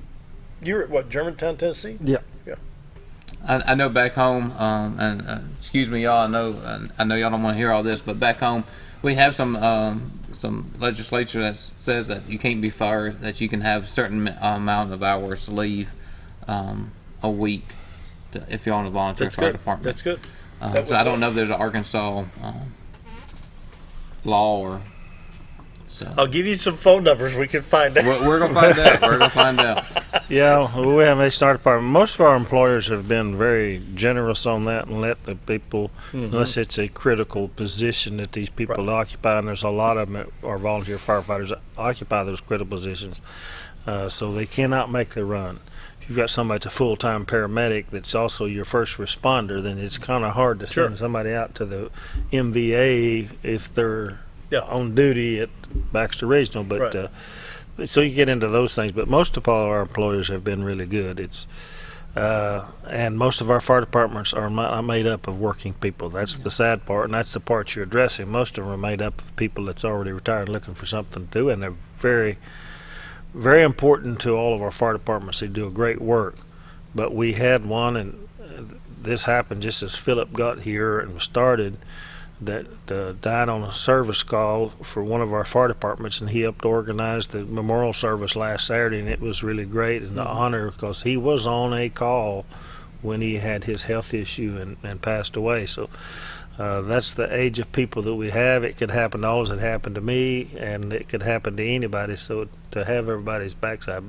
at what, Germantown, Tennessee? Yeah. Yeah. I know back home, and excuse me, y'all. I know y'all don't want to hear all this, but back home we have some legislature that says that you can't be fired, that you can have a certain amount of hours to leave a week if you're on a volunteer fire department. That's good. So I don't know if there's an Arkansas law or. So. I'll give you some phone numbers. We can find out. We're gonna find out. We're gonna find out. Yeah, we have a fire department. Most of our employers have been very generous on that and let the people, unless it's a critical position that these people occupy, and there's a lot of them that are volunteer firefighters that occupy those critical positions, so they cannot make the run. If you've got somebody that's a full-time paramedic that's also your first responder, then it's kind of hard to send somebody out to the MVA if they're on duty at Baxter Regional, but so you get into those things. But most of all our employers have been really good. And most of our fire departments are made up of working people. That's the sad part, and that's the part you're addressing. Most of them are made up of people that's already retired looking for something to do, and they're very, very important to all of our fire departments. They do a great work. But we had one, and this happened just as Philip got here and was started, that died on a service call for one of our fire departments, and he helped organize the memorial service last Saturday, and it was really great and an honor because he was on a call when he had his health issue and passed away. So that's the age of people that we have. It could happen to all of us. It happened to me, and it could happen to anybody, so to have everybody's backside.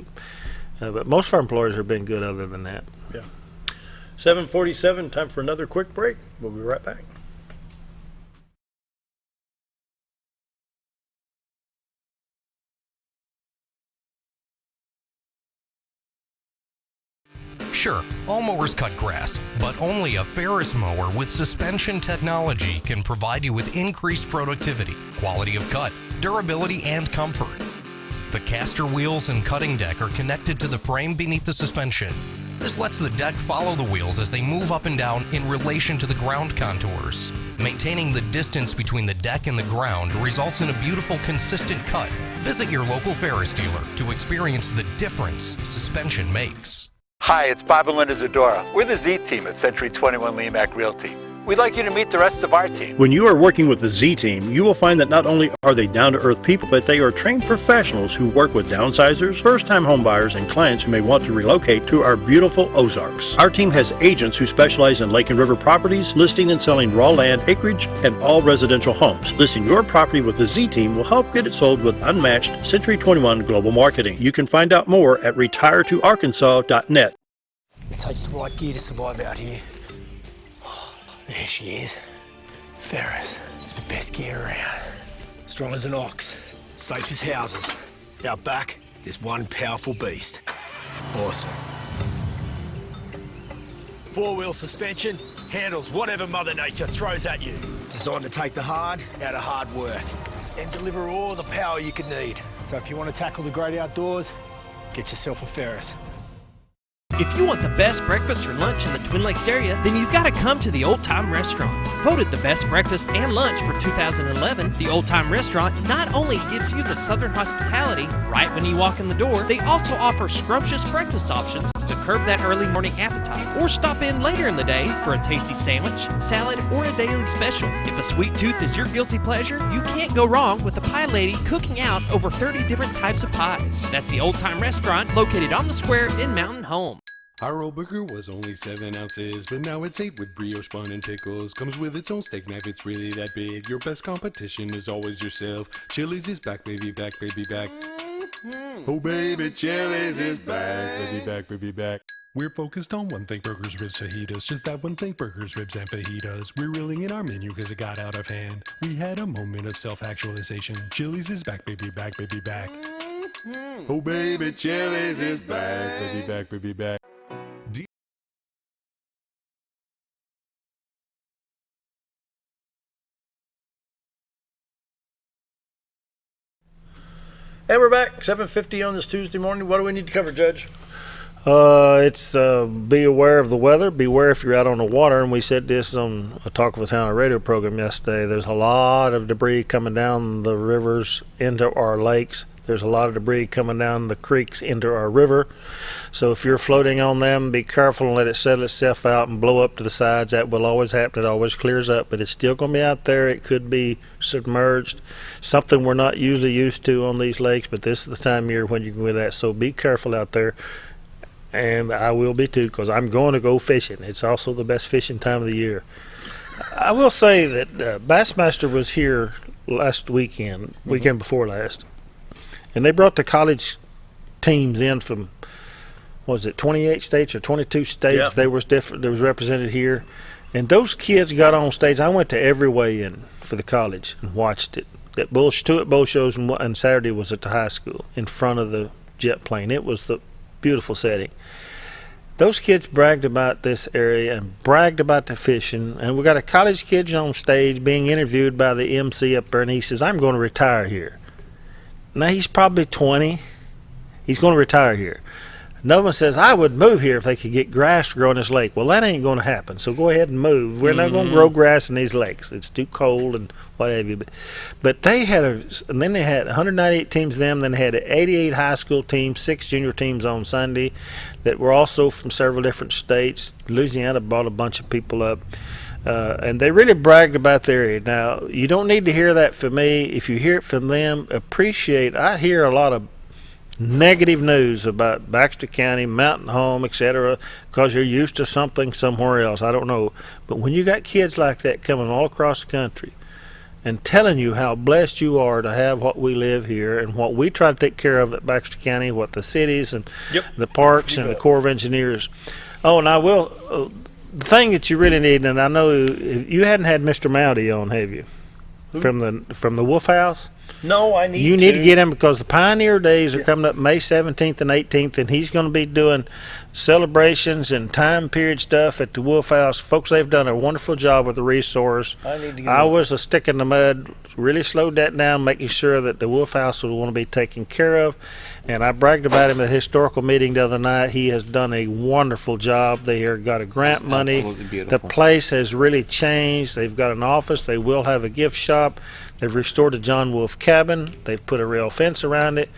But most of our employers have been good other than that. Yeah. 7:47, time for another quick break. We'll be right back. Sure, all mowers cut grass, but only a Ferris mower with suspension technology can provide you with increased productivity, quality of cut, durability, and comfort. The caster wheels and cutting deck are connected to the frame beneath the suspension. This lets the deck follow the wheels as they move up and down in relation to the ground contours. Maintaining the distance between the deck and the ground results in a beautiful, consistent cut. Visit your local Ferris dealer to experience the difference suspension makes. Hi, it's Bob and Linda Zadora. We're the Z team at Century 21 Lemac Realty. We'd like you to meet the rest of our team. When you are working with the Z team, you will find that not only are they down-to-earth people, but they are trained professionals who work with downsizers, first-time homebuyers, and clients who may want to relocate to our beautiful Ozarks. Our team has agents who specialize in lake and river properties, listing and selling raw land, acreage, and all residential homes. Listing your property with the Z team will help get it sold with unmatched Century 21 global marketing. You can find out more at retiretoarkansas.net. It takes the right gear to survive out here. There she is. Ferris. It's the best gear around. Strong as an ox. Safe as houses. Out back, there's one powerful beast. Awesome. Four-wheel suspension. Handles whatever Mother Nature throws at you. Designed to take the hard out of hard work. And deliver all the power you could need. So if you want to tackle the great outdoors, get yourself a Ferris. If you want the best breakfast or lunch in the Twin Lakes area, then you've got to come to the Old Time Restaurant. Voted the best breakfast and lunch for 2011, the Old Time Restaurant not only gives you the Southern hospitality right when you walk in the door, they also offer scrumptious breakfast options, the curb that early morning appetite. Or stop in later in the day for a tasty sandwich, salad, or a daily special. If a sweet tooth is your guilty pleasure, you can't go wrong with the Pie Lady cooking out over 30 different types of pies. That's the Old Time Restaurant located on the square in Mountain Home. Our old burger was only 7 ounces, but now it's 8 with brioche bun and pickles. Comes with its own steak knife, it's really that big. Your best competition is always yourself. Chili's is back, baby, back, baby, back. Oh, baby, Chili's is back, baby, back, baby, back. We're focused on one thing, burgers, ribs, fajitas. Just that one thing, burgers, ribs, and fajitas. We're reeling in our menu because it got out of hand. We had a moment of self-actualization. Chili's is back, baby, back, baby, back. Oh, baby, Chili's is back, baby, back, baby, back. And we're back, 7:50 on this Tuesday morning. What do we need to cover, Judge? It's be aware of the weather. Beware if you're out on the water. And we said this on a Talk of the Town radio program yesterday. There's a lot of debris coming down the rivers into our lakes. There's a lot of debris coming down the creeks into our river. So if you're floating on them, be careful and let it settle itself out and blow up to the sides. That will always happen. It always clears up, but it's still going to be out there. It could be submerged, something we're not usually used to on these lakes, but this is the time of year when you can do that. So be careful out there, and I will be too, because I'm going to go fishing. It's also the best fishing time of the year. I will say that Bassmaster was here last weekend before last. And they brought the college teams in from, what was it, 28 states or 22 states? Yeah. They was represented here. And those kids got on stage. I went to every weigh-in for the college and watched it. Two at both shows, and Saturday was at the high school in front of the jet plane. It was the beautiful setting. Those kids bragged about this area and bragged about the fishing. And we got a college kid on stage being interviewed by the MC up there, and he says, I'm going to retire here. Now, he's probably 20. He's going to retire here. Another one says, I would move here if they could get grass to grow in this lake. Well, that ain't going to happen, so go ahead and move. We're not going to grow grass in these lakes. It's too cold and what have you. But they had and then they had 198 teams of them. Then they had 88 high school teams, 6 junior teams on Sunday that were also from several different states. Louisiana brought a bunch of people up. And they really bragged about their area. Now, you don't need to hear that from me. If you hear it from them, I hear a lot of negative news about Baxter County, Mountain Home, etc., because you're used to something somewhere else. I don't know. But when you got kids like that coming all across the country and telling you how blessed you are to have what we live here and what we try to take care of at Baxter County, what the cities and the parks and the Corps of Engineers. Oh, and I will... the thing that you really need, and I know you hadn't had Mr. Mowdy on, have you? Who? From the Wolf House? No, I need to. You need to get him because the Pioneer Days are coming up May 17th and 18th, and he's going to be doing celebrations and time period stuff at the Wolf House. Folks, they've done a wonderful job with the resource. I was a stick in the mud, really slowed that down, making sure that the Wolf House would want to be taken care of. And I bragged about him at a historical meeting the other night. He has done a wonderful job. They have got a grant money. The place has really changed. They've got an office. They will have a gift shop. They've restored the John Wolfe cabin. They've put a rail fence around it.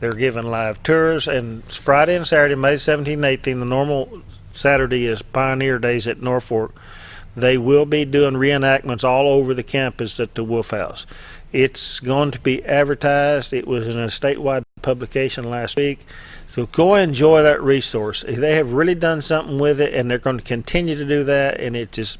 They're giving live tours. And Friday and Saturday, May 17 and 18, the normal Saturday is Pioneer Days at Norfolk. They will be doing reenactments all over the campus at the Wolf House. It's going to be advertised. It was in a statewide publication last week. So go enjoy that resource. They have really done something with it, and they're going to continue to do that, and it just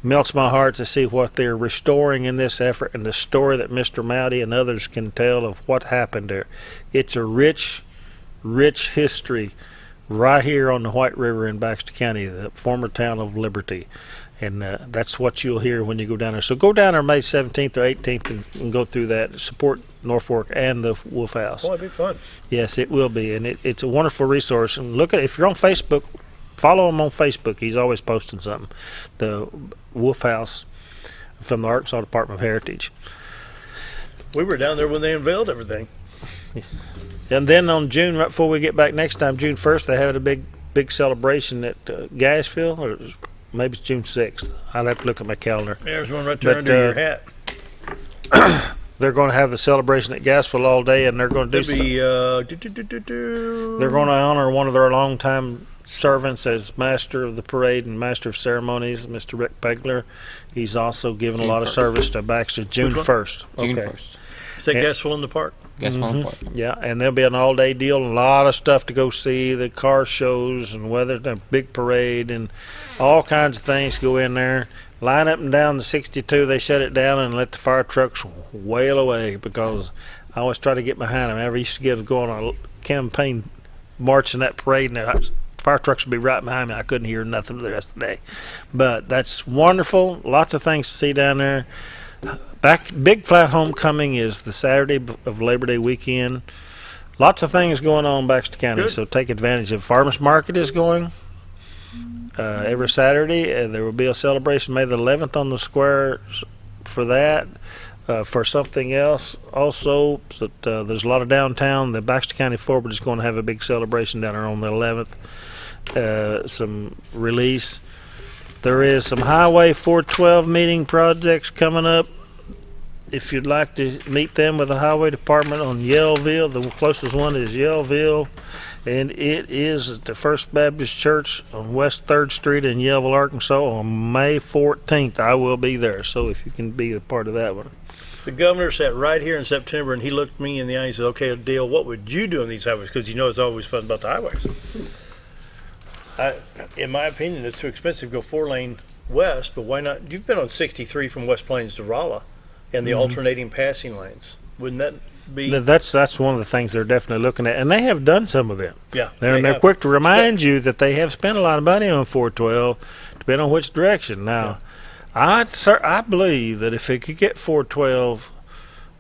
melts my heart to see what they're restoring in this effort and the story that Mr. Mowdy and others can tell of what happened there. It's a rich, rich history right here on the White River in Baxter County, the former town of Liberty. And that's what you'll hear when you go down there. So go down there May 17th or 18th and go through that. Support Norfolk and the Wolf House. Well, it'll be fun. Yes, it will be. And it's a wonderful resource. And look at it. If you're on Facebook, follow him on Facebook. He's always posting something. The Wolf House from the Arkansas Department of Heritage. We were down there when they unveiled everything. And then on June, right before we get back next time, June 1st, they have a big celebration at Gashville, or maybe it's June 6th. I'll have to look at my calendar. There's one right there under your hat. They're going to have the celebration at Gashville all day, and they're going to do they're they're going to honor one of their longtime servants as master of the parade and master of ceremonies, Mr. Rick Pegler. He's also given a lot of service to Baxter. June 1st. June 1st. Is that Gassville in the Park? Gassville in the Park. Yeah, and there'll be an all-day deal, a lot of stuff to go see, the car shows and weather, the big parade, and all kinds of things go in there. Line up and down the 62, they shut it down and let the fire trucks wail away, because I always try to get behind them. I used to go on a campaign march in that parade, and the fire trucks would be right behind me. I couldn't hear nothing the rest of the day. But that's wonderful. Lots of things to see down there. Big Flat Homecoming is the Saturday of Labor Day weekend. Lots of things going on in Baxter County, so take advantage of. Farmers Market is going every Saturday. There will be a celebration May the 11th on the square for that. For something else also, there's a lot of downtown. The Baxter County Forward is going to have a big celebration down there on the 11th. Some release. There is some Highway 412 meeting projects coming up. If you'd like to meet them with the Highway Department on Yellville, the closest one is Yellville, and it is at the First Baptist Church on West 3rd Street in Yellville, Arkansas on May 14th. I will be there, so if you can be a part of that one. The governor sat right here in September, and he looked me in the eye and said, okay, Dale, what would you do on these highways? Because you know it's always fun about the highways. In my opinion, it's too expensive to go 4-lane west, but why not? You've been on 63 from West Plains to Rolla and the alternating passing lanes. Wouldn't that be? That's one of the things they're definitely looking at, and they have done some of them. Yeah. They're quick to remind you that they have spent a lot of money on 412, depending on which direction. Now, I believe that if it could get 412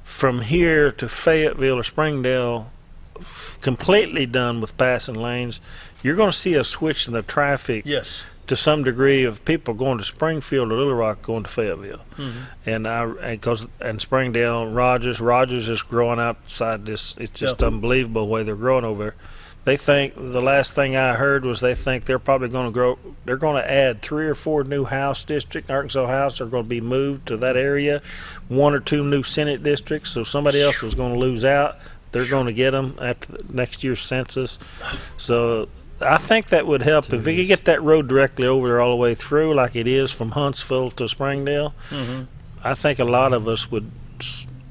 from here to Fayetteville or Springdale completely done with passing lanes, you're going to see a switch in the traffic to some degree of people going to Springfield or Little Rock going to Fayetteville. And Springdale, Rogers is growing outside this. It's just unbelievable the way they're growing over there. They think, the last thing I heard was they think they're probably going to grow. They're going to add 3 or 4 new House districts. Arkansas House are going to be moved to that area. 1 or 2 new Senate districts. So somebody else is going to lose out. They're going to get them after next year's census. So I think that would help if we could get that road directly over there all the way through, like it is from Huntsville to Springdale. I think a lot of us would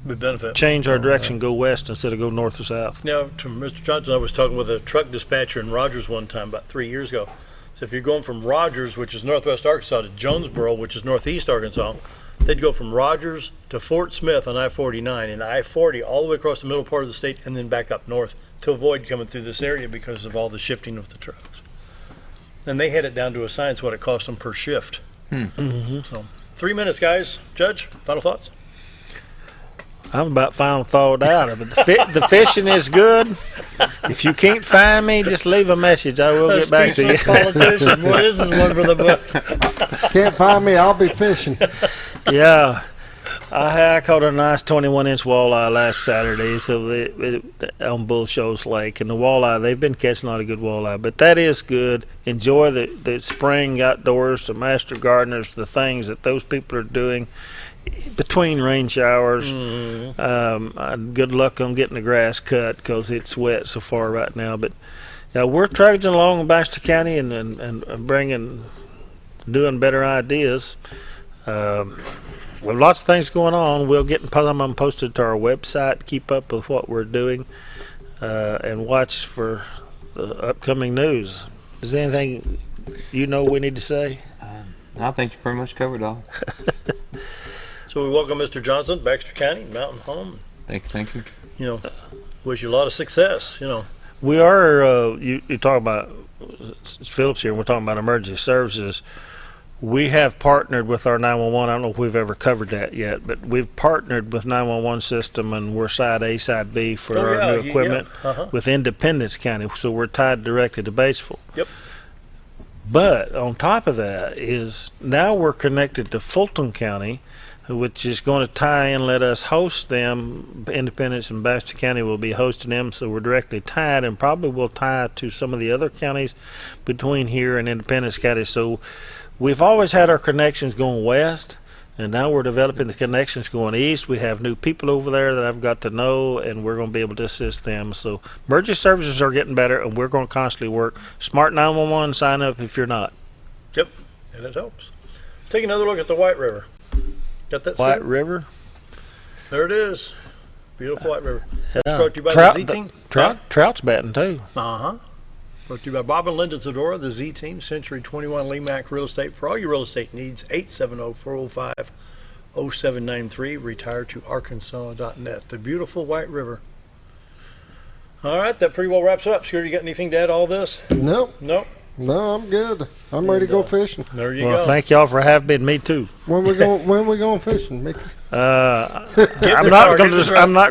benefit. Change our direction, go west instead of go north or south. Now, to Mr. Johnson, I was talking with a truck dispatcher in Rogers one time about 3 years ago. So if you're going from Rogers, which is northwest Arkansas, to Jonesboro, which is northeast Arkansas, they'd go from Rogers to Fort Smith on I-49 and I-40 all the way across the middle part of the state and then back up north to avoid coming through this area because of all the shifting of the trucks. And they had it down to a science what it cost them per shift. So 3 minutes, guys. Judge, final thoughts? I'm about final thought out of it. The fishing is good. If you can't find me, just leave a message. I will get back to you. Politician. Boy, this is one for the book. Can't find me, I'll be fishing. Yeah. I caught a nice 21-inch walleye last Saturday on Bull Shoals Lake. And the walleye, they've been catching a lot of good walleye. But that is good. Enjoy the spring outdoors, the master gardeners, the things that those people are doing between rain showers. Good luck on getting the grass cut because it's wet so far right now. But yeah, we're trudging along in Baxter County and doing better ideas. We have lots of things going on. We'll get them posted to our website. Keep up with what we're doing and watch for the upcoming news. Is there anything we need to say? I think you pretty much covered all. So we welcome Mr. Johnson, Baxter County, Mountain Home. Thank you. Wish you a lot of success. We are. You talk about Phillips here. And we're talking about emergency services. We have partnered with our 911. I don't know if we've ever covered that yet, but we've partnered with 911 system, and we're side A, side B for our new equipment with Independence County. So we're tied directly to Batesville. Yep. But on top of that is now we're connected to Fulton County, which is going to tie in, let us host them. Independence and Baxter County will be hosting them, so we're directly tied, and probably will tie to some of the other counties between here and Independence County. So we've always had our connections going west, And now we're developing the connections going east. We have new people over there that I've got to know, and we're going to be able to assist them. So emergency services are getting better, and we're going to constantly work. Smart 911, sign up if you're not. Yep, and it helps. Take another look at the White River. Got that? White Scooter? River? There it is. Beautiful White River. Yeah. That's brought to you by the Z Team. Trout's batting, too. Uh-huh. Brought to you by Bob and Linda Zadora, the Z Team, Century 21 Lemac Real Estate. For all your real estate needs, 870-405-0793, retireToArkansas.net. The beautiful White River. All right, that pretty well wraps it up. Scooter, you got anything to add to all this? Nope. Nope. No, I'm good. I'm ready to go fishing. There you Well, go. thank y'all for having me too. When we going fishing, Mickey? I'm not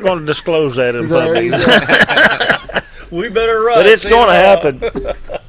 going to disclose that in There you public. We better run. But it's See going to you happen. tomorrow.